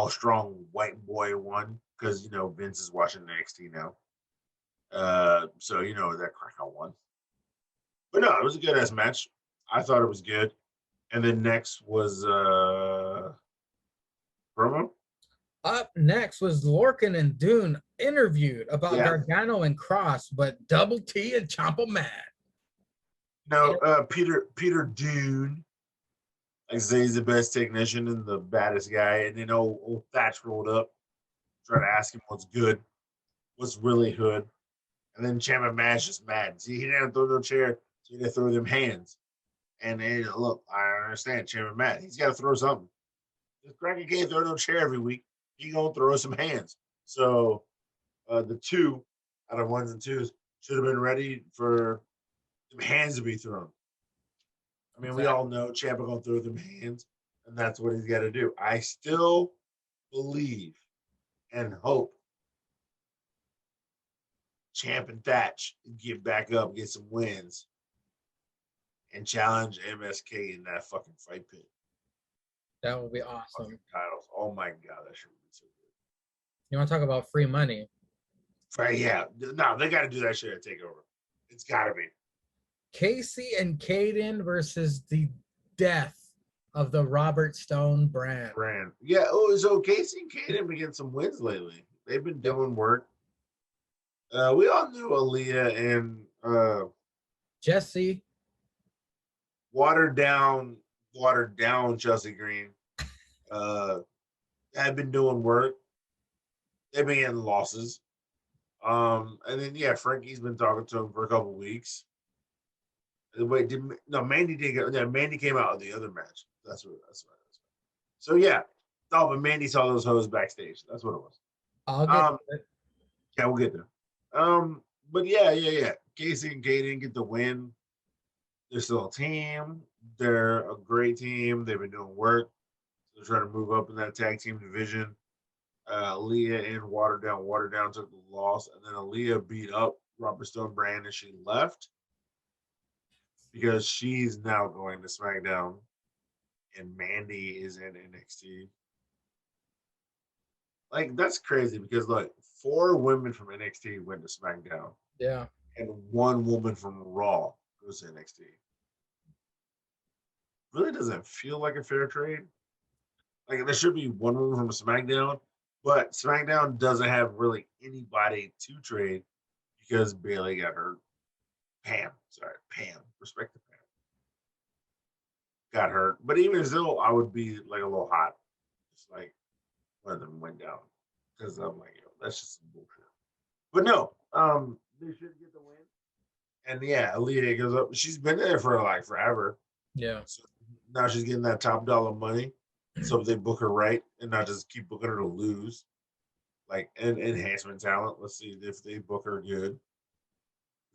strong white boy won because Vince is watching NXT now. So that cracker won. But no, it was a good ass match. I thought it was good. And then next was promo. Up next was Lorcan and Dune interviewed about Gargano and Cross, but Double T and Ciampa Man. No, Peter Dune, like he's the best technician and the baddest guy. And then old Thatch rolled up, tried to ask him what's good, what's really good. And then Ciampa Man's just mad. See, he didn't throw no chair, so he didn't throw them hands. And then, look, I understand Ciampa Man. He's got to throw something. This Cracker can't throw no chair every week. He gonna throw some hands. So the 2 out of 1s and 2s should have been ready for some hands to be thrown. I mean, we all know Ciampa gonna throw them hands, and that's what he's got to do. I still believe and hope Champ and Thatch get back up, get some wins, and challenge MSK in that fucking fight pit. That would be awesome. Titles. Oh my god, that should be so good. You want to talk about free money? Right, yeah. No, they got to do that shit at Takeover. It's got to be. Casey and Caden versus the death of the Robert Stone brand. Yeah. Oh, so Casey and Caden have been getting some wins lately. They've been doing work. We all knew Aaliyah and Jesse. Watered down Chelsea Green have been doing work. They've been getting losses. And then Frankie's been talking to him for a couple weeks. Wait, Mandy didn't get. Mandy came out of the other match. That's right. So but Mandy saw those hoes backstage. That's what it was. I'll get it. Yeah, we'll get there. But yeah. Casey and Caden get the win. They're still a team. They're a great team. They've been doing work. They're trying to move up in that tag team division. Aaliyah and Waterdown took the loss, and then Aaliyah beat up Robert Stone brand and she left because she's now going to SmackDown, and Mandy is in NXT. Like, that's crazy because 4 women from NXT went to SmackDown. Yeah. And 1 woman from Raw goes to NXT. Really doesn't feel like a fair trade. Like, there should be 1 woman from SmackDown, but SmackDown doesn't have really anybody to trade because Bayley got hurt. Pam. Respect to Pam. Got hurt. But even still, I would be a little hot. Just one of them went down. Because I'm that's just some bullshit. But no, they should get the win. And Aaliyah goes up. She's been there for forever. Yeah. So now she's getting that top dollar money. So if they book her right and not just keep booking her to lose, and enhancement talent. Let's see if they book her good.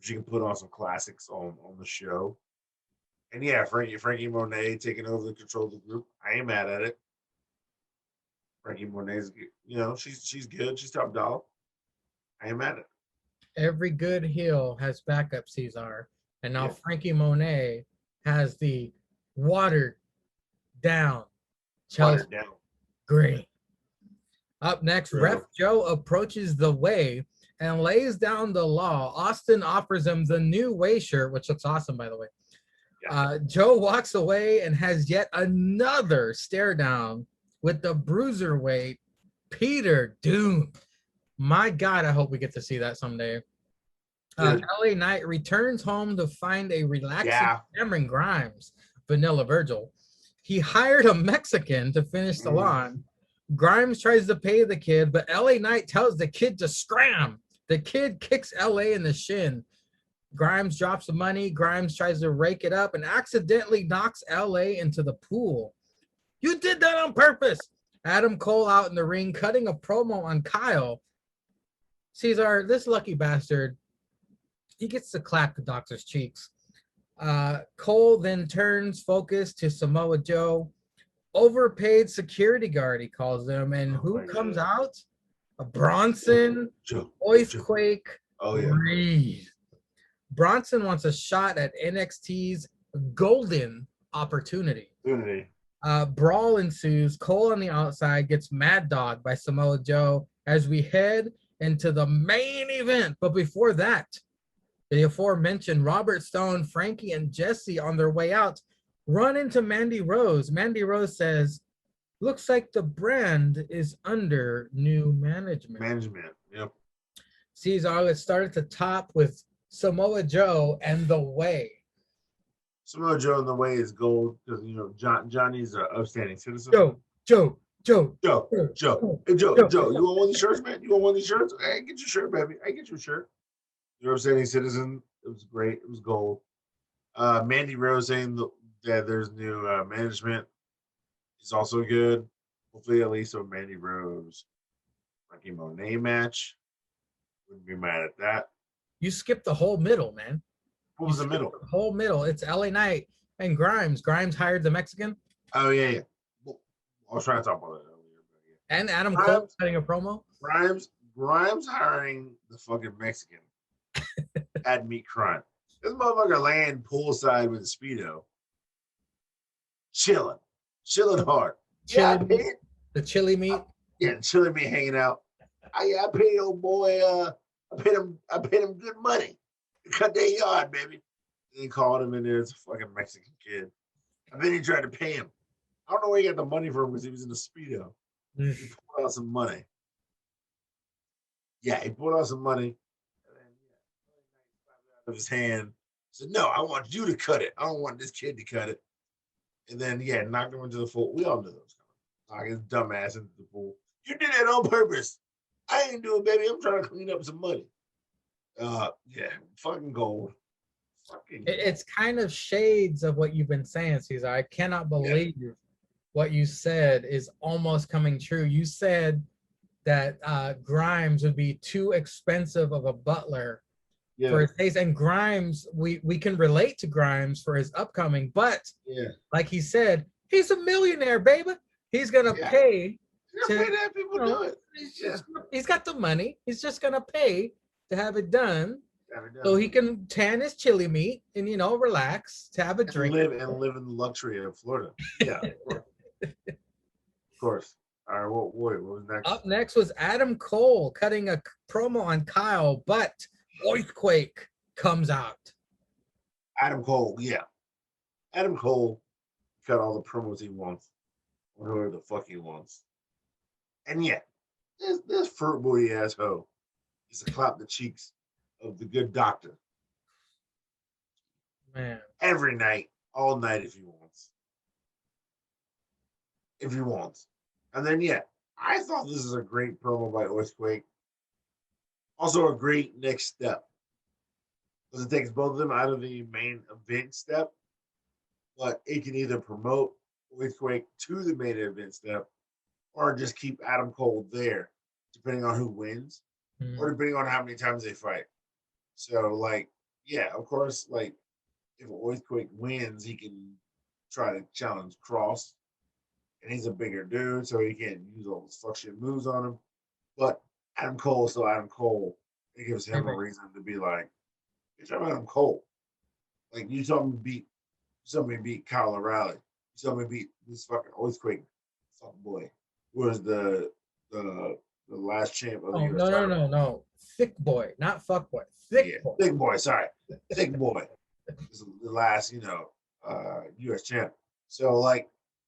If she can put on some classics on the show. And Frankie Monet taking over the control of the group. I ain't mad at it. Frankie Monet's, she's good. She's top dollar. I ain't mad at it. Every good heel has backup, Ceizar. And now Frankie Monet has the watered down Chelsea Green. Up next, Ref Joe approaches the way and lays down the law. Austin offers him the new way shirt, which looks awesome, by the way. Yeah. Joe walks away and has yet another stare down with the bruiserweight Peter Doom. My God, I hope we get to see that someday. LA Knight returns home to find a relaxing Cameron Grimes, Vanilla Virgil. He hired a Mexican to finish the line. Grimes tries to pay the kid, but LA Knight tells the kid to scram. The kid kicks LA in the shin. Grimes drops the money. Grimes tries to rake it up and accidentally knocks LA into the pool. You did that on purpose. Adam Cole out in the ring, cutting a promo on Kyle. Ceizar, this lucky bastard, he gets to clap the doctor's cheeks. Cole then turns focus to Samoa Joe. Overpaid security guard, he calls them. And who comes out? A Bronson, Oathquake, Reed. Bronson wants a shot at NXT's golden opportunity. Brawl ensues. Cole on the outside gets mad dogged by Samoa Joe as we head into the main event. But before that, the aforementioned Robert Stone, Frankie, and Jesse on their way out run into Mandy Rose. Mandy Rose says, looks like the brand is under new management. Yep. Ceizar, let's start at the top with Samoa Joe and The Way. Samoa Joe and The Way is gold because, Johnny's an upstanding citizen. Joe. Hey, Joe, you want one of these shirts, man? You want one of these shirts? Hey, get your shirt, baby. I get your shirt. You're upstanding citizen. It was great. It was gold. Mandy Rose saying that there's new management is also good. Hopefully, at least a Mandy Rose, Ricky Monet match. Wouldn't be mad at that. You skipped the whole middle, man. What was the middle? The whole middle. It's LA Knight and Grimes. Grimes hired the Mexican. Oh yeah. Well, I was trying to talk about that earlier. But yeah. And Adam Cole cutting a promo. Grimes hiring the fucking Mexican had me crying. This motherfucker laying poolside with a Speedo. Chilling hard. The chili meat. Yeah, chilling me hanging out. I paid old boy. I paid him good money to cut their yard, baby. And he called him in there. It's a fucking Mexican kid. And then he tried to pay him. I don't know where he got the money from because he was in the Speedo. He pulled out some money. Yeah, he pulled out some money. And then, out of his hand. Said, no, I want you to cut it. I don't want this kid to cut it. And then, knocked him into the pool. We all knew that was coming. Knock his dumb ass into the pool. You did that on purpose. I ain't doing it, baby. I'm trying to clean up some money. Fucking gold. It's kind of shades of what you've been saying, Ceizar. I cannot believe what you said is almost coming true. You said that Grimes would be too expensive of a butler for his taste. And Grimes, we can relate to Grimes for his upcoming, but like he said, he's a millionaire, baby. He's gonna pay. People do it. He's got the money. He's just gonna pay to have it done, so he can tan his chili meat and relax, to have a drink, live in the luxury of Florida. Yeah, of course. All right, what was next? Up next was Adam Cole cutting a promo on Kyle, but Earthquake comes out. Adam Cole cut all the promos he wants, or whoever the fuck he wants. And this fruit booty asshole is to clap the cheeks of the good doctor. Man. Every night, all night if he wants. And then I thought this is a great promo by Earthquake. Also a great next step. Because it takes both of them out of the main event step. But it can either promote Earthquake to the main event step, or just keep Adam Cole there, depending on who wins, or depending on how many times they fight. So, of course, if Earthquake wins, he can try to challenge Cross, and he's a bigger dude, so he can't use all those fuck shit moves on him. But Adam Cole is still Adam Cole. It gives him a reason to be like, "You're talking Adam Cole. You saw me beat Kyle O'Reilly. You saw me beat this fucking Earthquake fuck boy. Was the last champ of the US title. No. Thick boy, not fuck boy. Thick boy. Thick boy, sorry. Thick boy. This is the last, US champ. So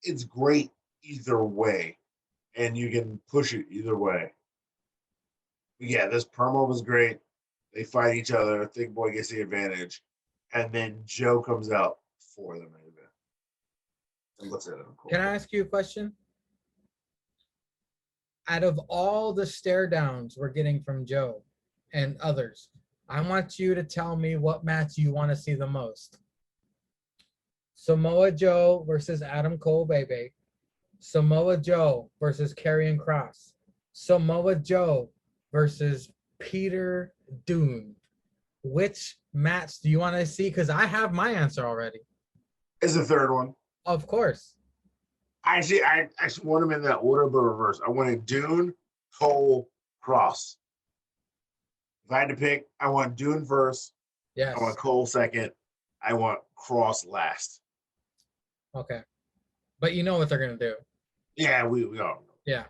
it's great either way. And you can push it either way. But this promo was great. They fight each other. Thick boy gets the advantage. And then Joe comes out for the main event. And looks at him. Can I ask you a question? Out of all the stare downs we're getting from Joe and others, I want you to tell me what match you want to see the most. Samoa Joe versus Adam Cole, baby. Samoa Joe versus Karrion Kross. Samoa Joe versus Peter Dunne. Which match do you want to see? Because I have my answer already. It's the third one. Of course. I actually want them in that order, but reverse. I wanted Dunne, Cole, Kross. If I had to pick, I want Dunne first. Yes. I want Cole second. I want Kross last. Okay. But you know what they're going to do. Yeah, we all know. Yeah.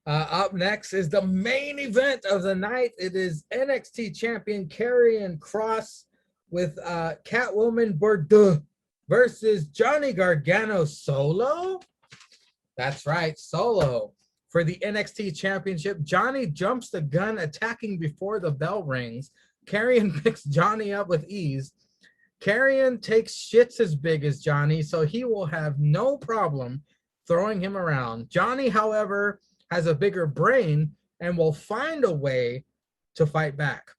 Up next is the main event of the night. It is NXT champion Karrion Kross with Catwoman Bordeaux versus Johnny Gargano Solo. That's right, Solo. For the NXT championship, Johnny jumps the gun, attacking before the bell rings. Karrion picks Johnny up with ease. Karrion takes shits as big as Johnny, so he will have no problem throwing him around. Johnny, however, has a bigger brain and will find a way to fight back.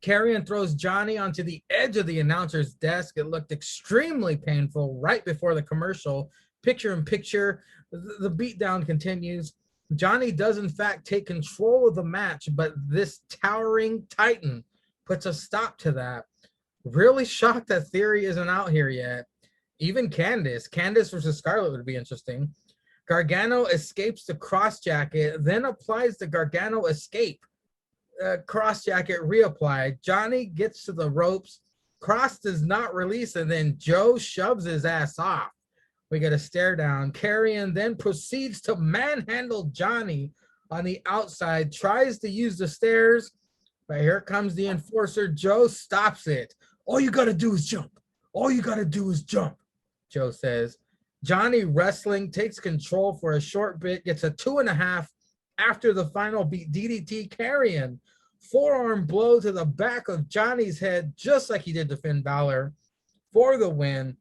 Karrion throws Johnny onto the edge of the announcer's desk. It looked extremely painful right before the commercial, picture in picture. The beatdown continues. Johnny does, in fact, take control of the match, but this towering titan puts a stop to that. Really shocked that Theory isn't out here yet. Even Candice versus Scarlett would be interesting. Gargano escapes the cross jacket, then applies the Gargano escape. Cross jacket reapplied. Johnny gets to the ropes. Cross does not release, and then Joe shoves his ass off. We get a stare down. Karrion then proceeds to manhandle Johnny on the outside, tries to use the stairs, but here comes the enforcer. Joe stops it. All you got to do is jump. All you got to do is jump, Joe says. Johnny wrestling takes control for a short bit, gets a 2.5 after the final beat. DDT Karrion. Forearm blow to the back of Johnny's head, just like he did to Finn Balor for the win.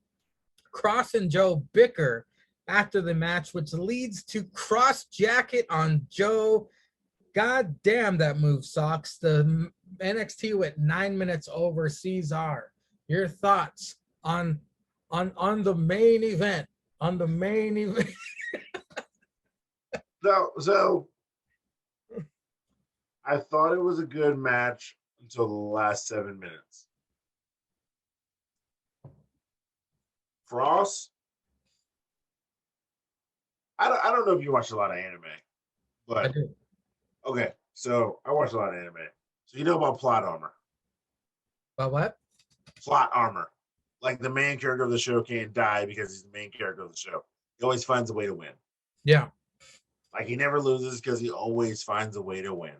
Cross and Joe bicker after the match, which leads to cross jacket on Joe. God damn, that move sucks. The NXT went 9 minutes over. Ceizar, your thoughts on the main event? On the main event. So I thought it was a good match until the last 7 minutes. Cross. I don't know if you watch a lot of anime, but I do. okay. So I watch a lot of anime. So you know about plot armor. About what? Plot armor. Like the main character of the show can't die because he's the main character of the show. He always finds a way to win. Yeah. Like he never loses because he always finds a way to win.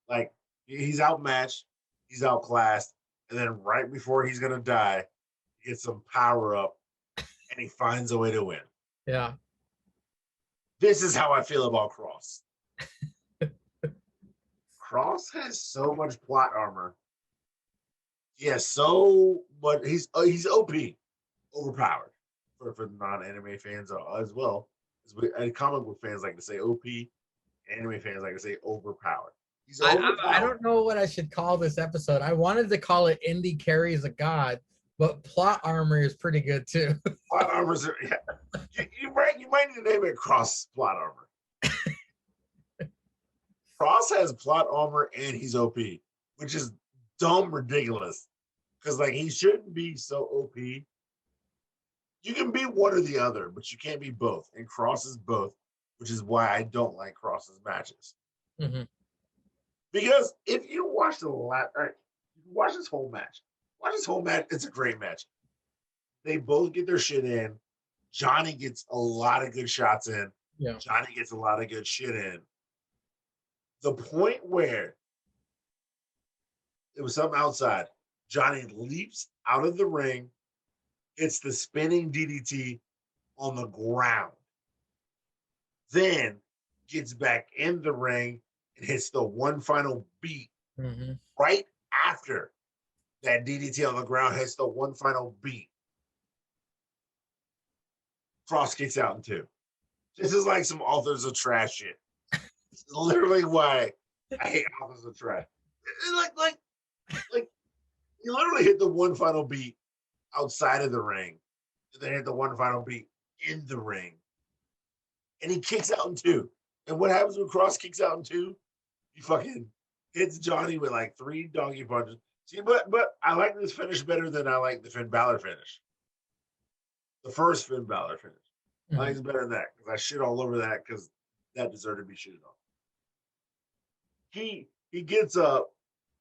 Like he's outmatched, he's outclassed, and then right before he's gonna die, he gets some power up and he finds a way to win. Yeah. This is how I feel about Cross. Cross has so much plot armor. He has so much. He's OP, overpowered for non-anime fans as well. And comic book fans like to say OP. Anime fans like to say overpowered. He's overpowered. I don't know what I should call this episode. I wanted to call it Indy Carries a God, but plot armor is pretty good too. Plot armors are, yeah. You might need to name it Cross plot armor. Cross has plot armor and he's OP, which is dumb ridiculous. Because like he shouldn't be so OP. You can be one or the other, but you can't be both. And Cross is both, which is why I don't like Cross's matches. Mm-hmm. Because if you watch watch this whole match. Watch this whole match. It's a great match. They both get their shit in. Johnny gets a lot of good shots in. Yeah. Johnny gets a lot of good shit in. The point where it was something outside, Johnny leaps out of the ring, hits the spinning DDT on the ground, then gets back in the ring and hits the one final beat right after that DDT on the ground hits the one final beat. Cross kicks out in 2. This is like some authors of trash shit. This is literally why I hate authors of trash. Like you literally hit the one final beat outside of the ring, and then hit the one final beat in the ring, and he kicks out in 2. And what happens when Cross kicks out in 2? He fucking hits Johnny with like 3 donkey punches. See, but I like this finish better than I like the Finn Balor finish. The first Finn Balor finish. I think it's better than that because I shit all over that because that deserved to be shitted on. He gets up,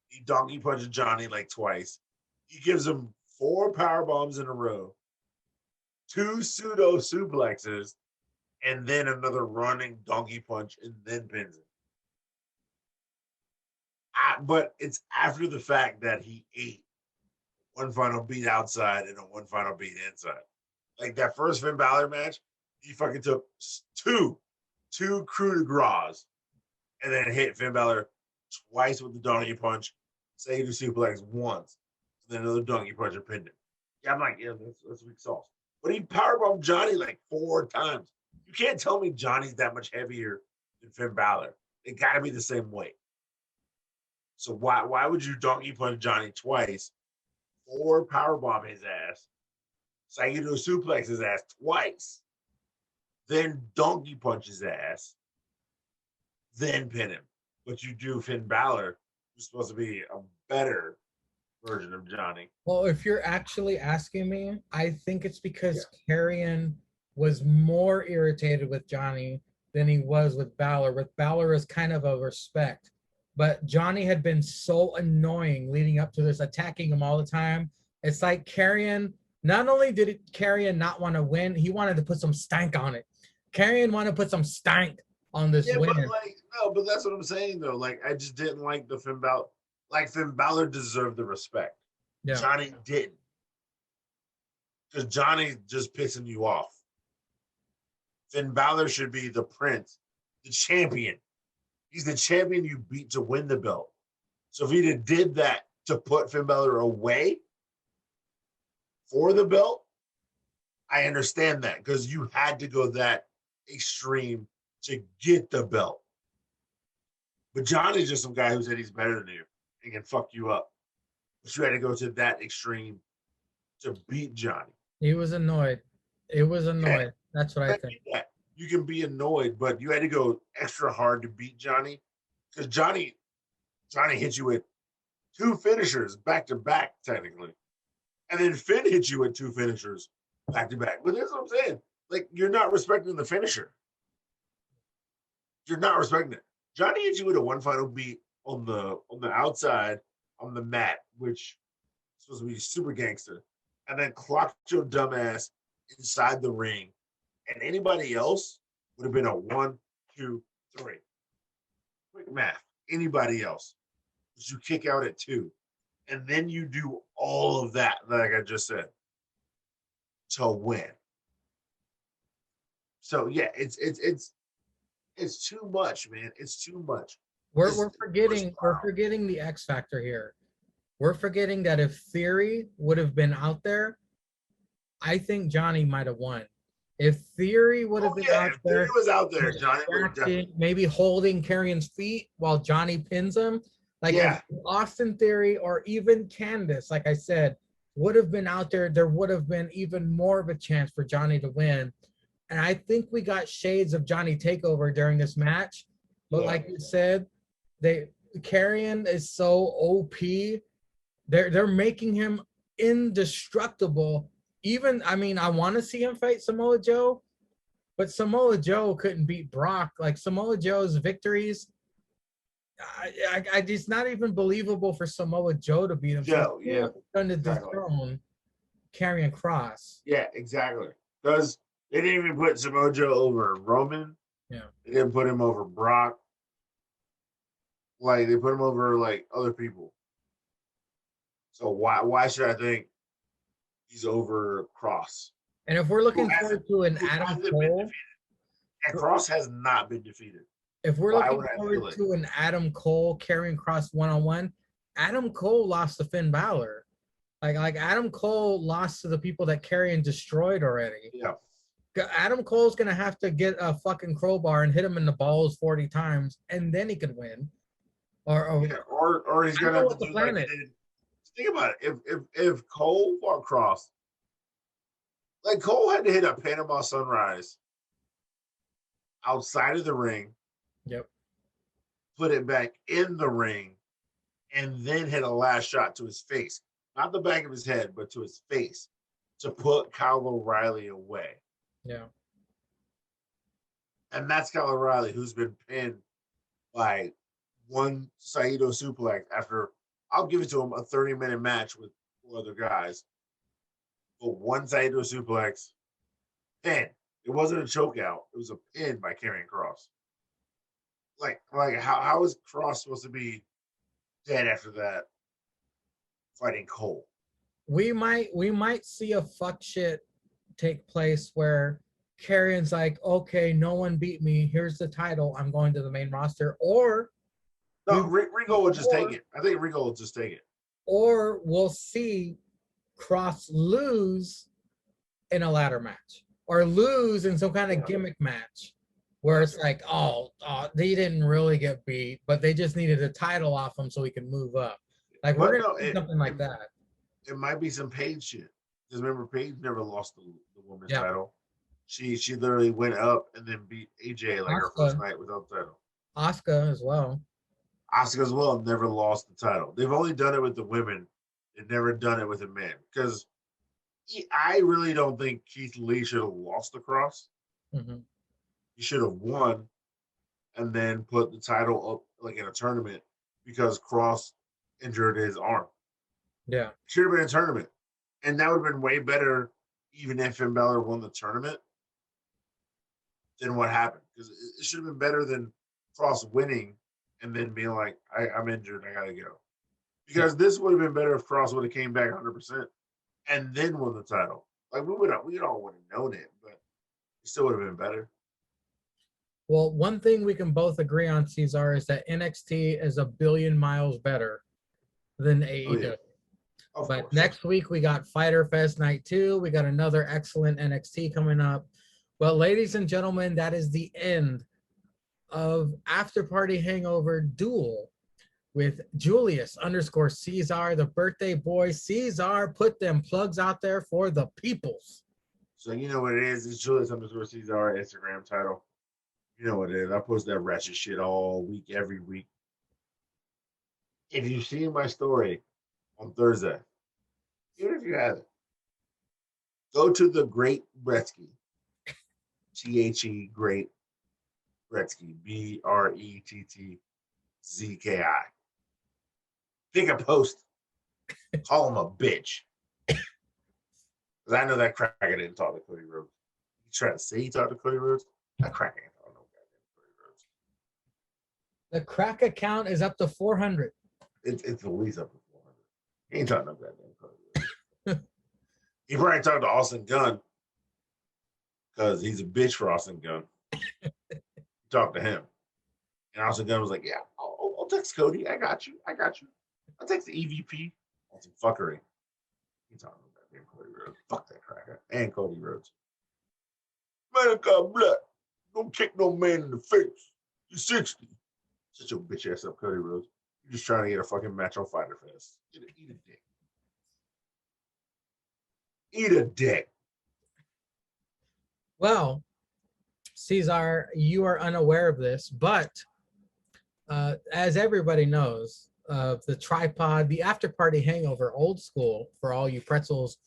he donkey punches Johnny like twice. He gives him 4 power bombs in a row, 2 pseudo suplexes, and then another running donkey punch, and then pins him. But it's after the fact that he ate one final beat outside and a one final beat inside. Like that first Finn Balor match, he fucking took two coup de grace and then hit Finn Balor twice with the donkey punch, saved the suplex once, and then another donkey punch and pinned him. Yeah, I'm like, yeah, that's weak sauce. But he powerbombed Johnny like 4 times. You can't tell me Johnny's that much heavier than Finn Balor. It got to be the same weight. So why would you donkey punch Johnny twice, 4 powerbomb his ass, so you do suplex his ass twice, then donkey punch his ass, then pin him. But you do Finn Balor, who's supposed to be a better version of Johnny. Well, if you're actually asking me, I think it's because Karrion was more irritated with Johnny than he was with Balor. With Balor is kind of a respect. But Johnny had been so annoying leading up to this, attacking him all the time. It's like Karrion, not only did Karrion not want to win, he wanted to put some stank on it. Karrion wanted to put some stank on this win. But that's what I'm saying though. Like, I just didn't like the Finn Balor. Like, Finn Balor deserved the respect. Yeah. Johnny didn't. Because Johnny's just pissing you off. Finn Balor should be the prince, the champion. He's the champion you beat to win the belt. So if he did that to put Finn Balor away for the belt, I understand that, because you had to go that extreme to get the belt. But Johnny's just some guy who said he's better than you and can fuck you up. But you had to go to that extreme to beat Johnny. He was annoyed. It was annoyed. Yeah. That's what I think. Yeah. You can be annoyed, but you had to go extra hard to beat Johnny, because Johnny hit you with 2 finishers back to back, technically. And then Finn hit you with 2 finishers back to back. But that's what I'm saying. Like, you're not respecting the finisher. You're not respecting it. Johnny hit you with a 1 final beat on the outside on the mat, which is supposed to be super gangster, and then clocked your dumbass inside the ring. And anybody else would have been a 1, 2, 3. Quick math. Anybody else. But you kick out at 2. And then you do all of that, like I just said, to win. So yeah, it's too much, man. It's too much. We're forgetting the X factor here. We're forgetting that if Theory would have been out there, I think Johnny might have won. If Theory would have been out there, if Theory was out there, Johnny would maybe holding Karrion's feet while Johnny pins him. Like if Austin Theory or even Candice, like I said, would have been out there, there would have been even more of a chance for Johnny to win. And I think we got shades of Johnny Takeover during this match. But like you said, Karrion is so OP. They're making him indestructible. Even, I mean, I want to see him fight Samoa Joe, but Samoa Joe couldn't beat Brock. Like, Samoa Joe's victories, it's not even believable for Samoa Joe to beat him. Joe, yeah. Going to dethrone Karrion Kross. Yeah, exactly. Because they didn't even put Samoa Joe over Roman. Yeah. They didn't put him over Brock. Like, they put him over, like, other people. So why should I think he's over Kross? And if we're looking forward to an Adam Cole, and Kross has not been defeated. If we're looking forward to an Adam Cole Karrion Kross 1-on-1, Adam Cole lost to Finn Balor. Like Adam Cole lost to the people that Karrion destroyed already. Yeah. Adam Cole's gonna have to get a fucking crowbar and hit him in the balls 40 times, and then he could win. Or he's gonna have to do like he did. Think about it. If Cole fought Kross, like, Cole had to hit a Panama Sunrise outside of the ring. Yep. Put it back in the ring, and then hit a last shot to his face. Not the back of his head, but to his face, to put Kyle O'Reilly away. Yeah. And that's Kyle O'Reilly, who's been pinned by one Saito suplex after, I'll give it to him, a 30-minute match with 4 other guys. But one Saito suplex, pin. It wasn't a choke out. It was a pin by Karrion Kross. Like how is Kross supposed to be dead after that fighting Cole? We might see a fuck shit take place where Karrion's like, okay, no one beat me. Here's the title. I'm going to the main roster. Or no, Rigo will just take it. I think Rigo will just take it. Or we'll see Kross lose in a ladder match, or lose in some kind of gimmick match where it's like, oh, they didn't really get beat, but they just needed a title off him so he can move up. Like, we're going to do something like that. It might be some Paige shit. Because remember, Paige never lost the women's title. She literally went up and then beat AJ like her first Asuka. night without the title. Asuka as well. Asuka as well never lost the title. They've only done it with the women. They've never done it with the men. Because I really don't think Keith Lee should have lost the cross. Mm-hmm. He should have won and then put the title up like in a tournament because Cross injured his arm. Yeah. Should have been a tournament. And that would have been way better even if Finn Balor won the tournament than what happened. Because it should have been better than Cross winning and then being like, I'm injured, I gotta go. Because this would have been better if Cross would have came back 100% and then won the title. Like we all would have known it, but it still would have been better. Well, one thing we can both agree on, Ceizar, is that NXT is a billion miles better than AEW. Oh, yeah. But Course. next week we got Fyter Fest Night 2. We got another excellent NXT coming up. Well, ladies and gentlemen, that is the end of After Party Hangover Duel with Julius_Ceizar, the birthday boy. Ceizar, put them plugs out there for the peoples. So you know what it is? It's Julius_Ceizar Instagram title. You know what it is. I post that ratchet shit all week, every week. If you've seen my story on Thursday, even if you haven't, go to the Great Bretsky. THE Great Bretsky. BRETTZKI. Pick a post. Call him a bitch. Because I know that cracker didn't talk to Cody Rhodes. You trying to say he talked to Cody Rhodes? That cracker ain't talking to goddamn Cody Rhodes. The crack account is up to 400. It's at least up to 400. He ain't talking no goddamn Cody Rhodes. He probably talked to Austin Gunn because he's a bitch for Austin Gunn. Talk to him. And Austin Gunn was like, yeah, I'll text Cody. I got you. I'll text the EVP on some fuckery. He's talking about goddamn Cody Rhodes. Fuck that cracker. And Cody Rhodes. Man, God bless. Don't kick no man in the face. You're 60. Shut your bitch ass up, Cody Rhodes. You're just trying to get a fucking match on Fyter Fest. Eat a dick. Eat a dick. Well, Ceizar, you are unaware of this, but as everybody knows, the tripod, the After Party Hangover, old school, for all you pretzels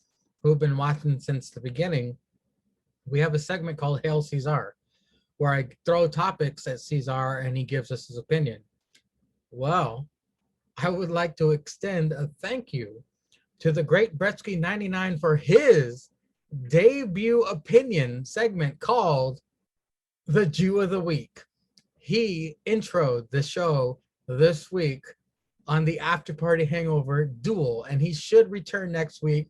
who've been watching since the beginning, we have a segment called Hail Ceizar, where I throw topics at Ceizar and he gives us his opinion. Well, I would like to extend a thank you to the great Bretsky 99 for his debut opinion segment called The Jew of the Week. He introed the show this week on the After Party Hangover Duel, and he should return next week.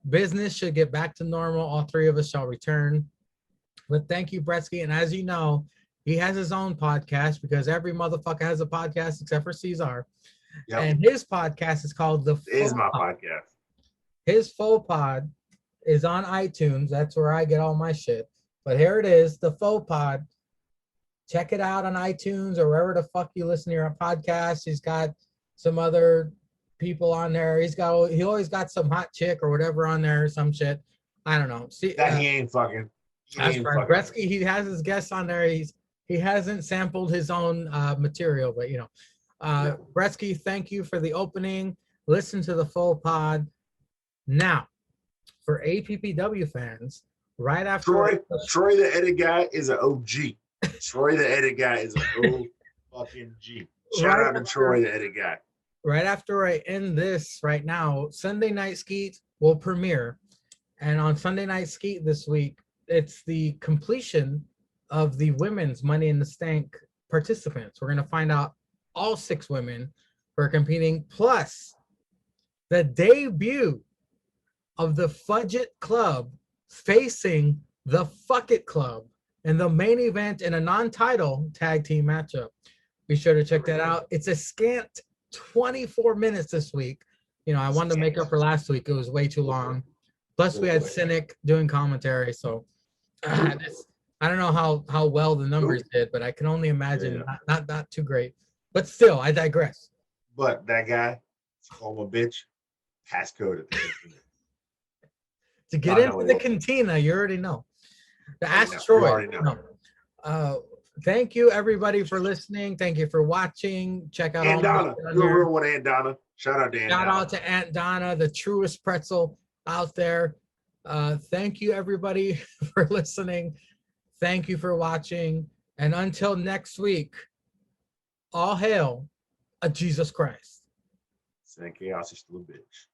Business should get back to normal. All three of us shall return. But thank you, Bretsky. And as you know, he has his own podcast because every motherfucker has a podcast except for Ceizar. Yep. And his podcast is called The Faux It is my podcast. His Faux Pod is on iTunes. That's where I get all my shit. But here it is, The Faux Pod. Check it out on iTunes or wherever the fuck you listen to your podcast. He's got some other people on there. He always got some hot chick or whatever on there or some shit. I don't know. See, that he ain't fucking. As for Bretsky, he has his guests on there. He hasn't sampled his own material, but you know. Bretsky, thank you for the opening. Listen to the full pod. Now, for APPW fans, right after Troy the edit guy is an OG. Troy the edit guy is an fucking G. Shout out to Troy the edit guy. Right after I end this right now, Sunday Night Skeet will premiere. And on Sunday Night Skeet this week, it's the completion of the women's Money in the Stank participants. We're going to find out all 6 women who are competing, plus the debut of the Fudge It Club facing the Fuck It Club in the main event in a non-title tag team matchup. Be sure to check that out. It's a scant 24 minutes this week. You know, I wanted to make up for last week. It was way too long. Plus, we had Cynic doing commentary. So I don't know how well the numbers did, but I can only imagine not too great. But still, I digress. But that guy, call him a bitch, passcode at the cantina. To get into the cantina, you already know. The You asteroid. already know. No. Thank you everybody for listening. Thank you for watching. Check out Aunt all my Donna, shit on you're a there. real one, Aunt Donna. Shout out to Aunt Shout Donna. out to Aunt Donna, the truest pretzel out there. Thank you everybody for listening. Thank you for watching. And until next week, all hail a Jesus Christ. San Chaos is still a bitch.